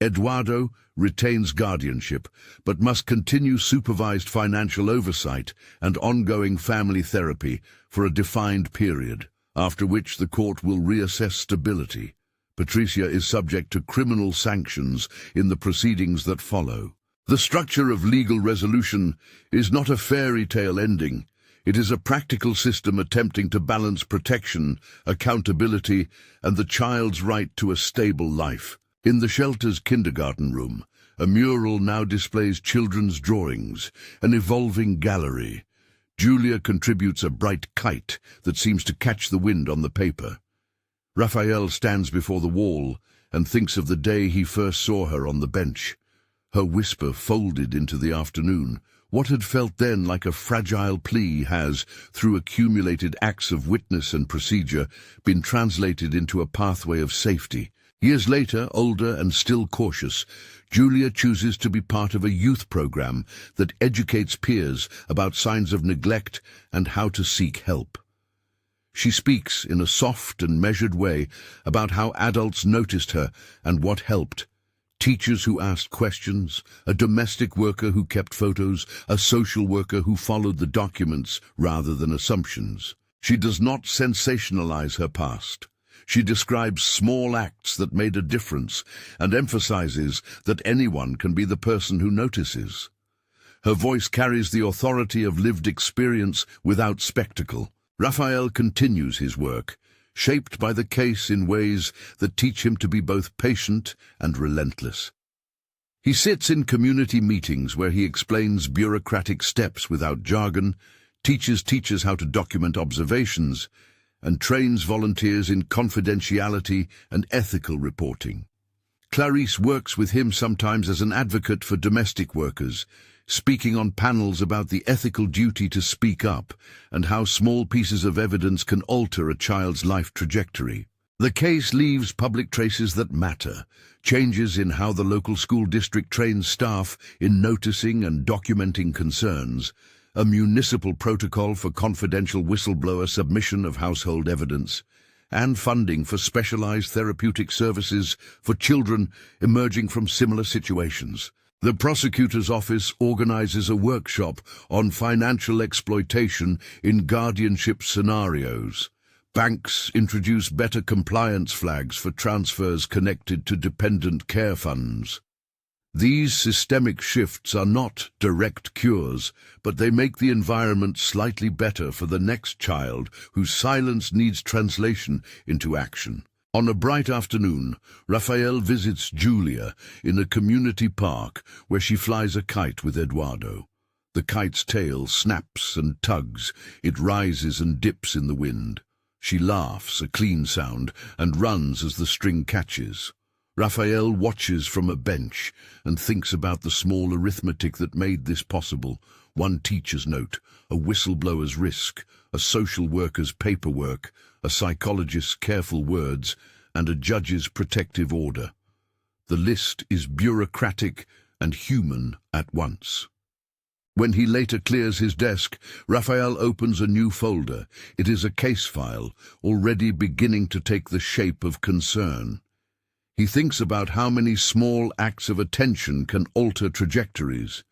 S1: Eduardo retains guardianship, but must continue supervised financial oversight and ongoing family therapy for a defined period, after which the court will reassess stability. Patricia is subject to criminal sanctions in the proceedings that follow. The structure of legal resolution is not a fairy tale ending. It is a practical system attempting to balance protection, accountability, and the child's right to a stable life. In the shelter's kindergarten room, a mural now displays children's drawings, an evolving gallery. Júlia contributes a bright kite that seems to catch the wind on the paper. Rafael stands before the wall and thinks of the day he first saw her on the bench. Her whisper folded into the afternoon. What had felt then like a fragile plea has, through accumulated acts of witness and procedure, been translated into a pathway of safety. Years later, older and still cautious, Júlia chooses to be part of a youth program that educates peers about signs of neglect and how to seek help. She speaks in a soft and measured way about how adults noticed her and what helped. Teachers who asked questions, a domestic worker who kept photos, a social worker who followed the documents rather than assumptions. She does not sensationalize her past. She describes small acts that made a difference and emphasizes that anyone can be the person who notices. Her voice carries the authority of lived experience without spectacle. Rafael continues his work, shaped by the case in ways that teach him to be both patient and relentless. He sits in community meetings where he explains bureaucratic steps without jargon, teaches teachers how to document observations, and trains volunteers in confidentiality and ethical reporting. Clarice works with him sometimes as an advocate for domestic workers, speaking on panels about the ethical duty to speak up and how small pieces of evidence can alter a child's life trajectory. The case leaves public traces that matter, changes in how the local school district trains staff in noticing and documenting concerns, a municipal protocol for confidential whistleblower submission of household evidence, and funding for specialized therapeutic services for children emerging from similar situations. The prosecutor's office organizes a workshop on financial exploitation in guardianship scenarios. Banks introduce better compliance flags for transfers connected to dependent care funds. These systemic shifts are not direct cures, but they make the environment slightly better for the next child whose silence needs translation into action. On a bright afternoon, Rafael visits Júlia in a community park where she flies a kite with Eduardo. The kite's tail snaps and tugs, it rises and dips in the wind. She laughs, a clean sound, and runs as the string catches. Rafael watches from a bench and thinks about the small arithmetic that made this possible. One teacher's note, a whistleblower's risk, a social worker's paperwork, a psychologist's careful words, and a judge's protective order. The list is bureaucratic and human at once. When he later clears his desk, Rafael opens a new folder. It is a case file, already beginning to take the shape of concern. He thinks about how many small acts of attention can alter trajectories.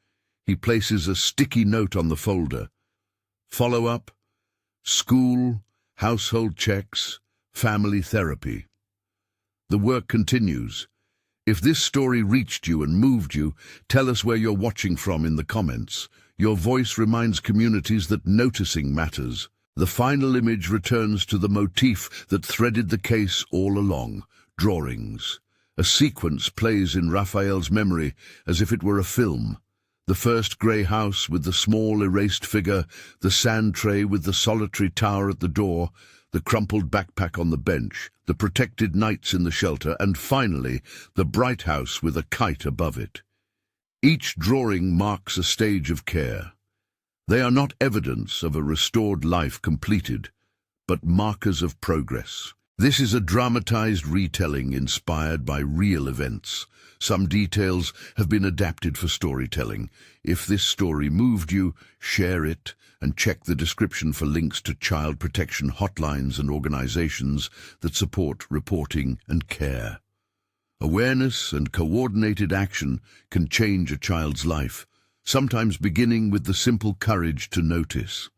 S1: He places a sticky note on the folder. Follow-up, school, household checks, family therapy. The work continues. If this story reached you and moved you, tell us where you're watching from in the comments. Your voice reminds communities that noticing matters. The final image returns to the motif that threaded the case all along, drawings. A sequence plays in Raphael's memory as if it were a film. The first grey house with the small erased figure, the sand tray with the solitary tower at the door, the crumpled backpack on the bench, the protected nights in the shelter, and finally, the bright house with a kite above it. Each drawing marks a stage of care. They are not evidence of a restored life completed, but markers of progress. This is a dramatized retelling inspired by real events. Some details have been adapted for storytelling. If this story moved you, share it and check the description for links to child protection hotlines and organizations that support reporting and care. Awareness and coordinated action can change a child's life, sometimes beginning with the simple courage to notice.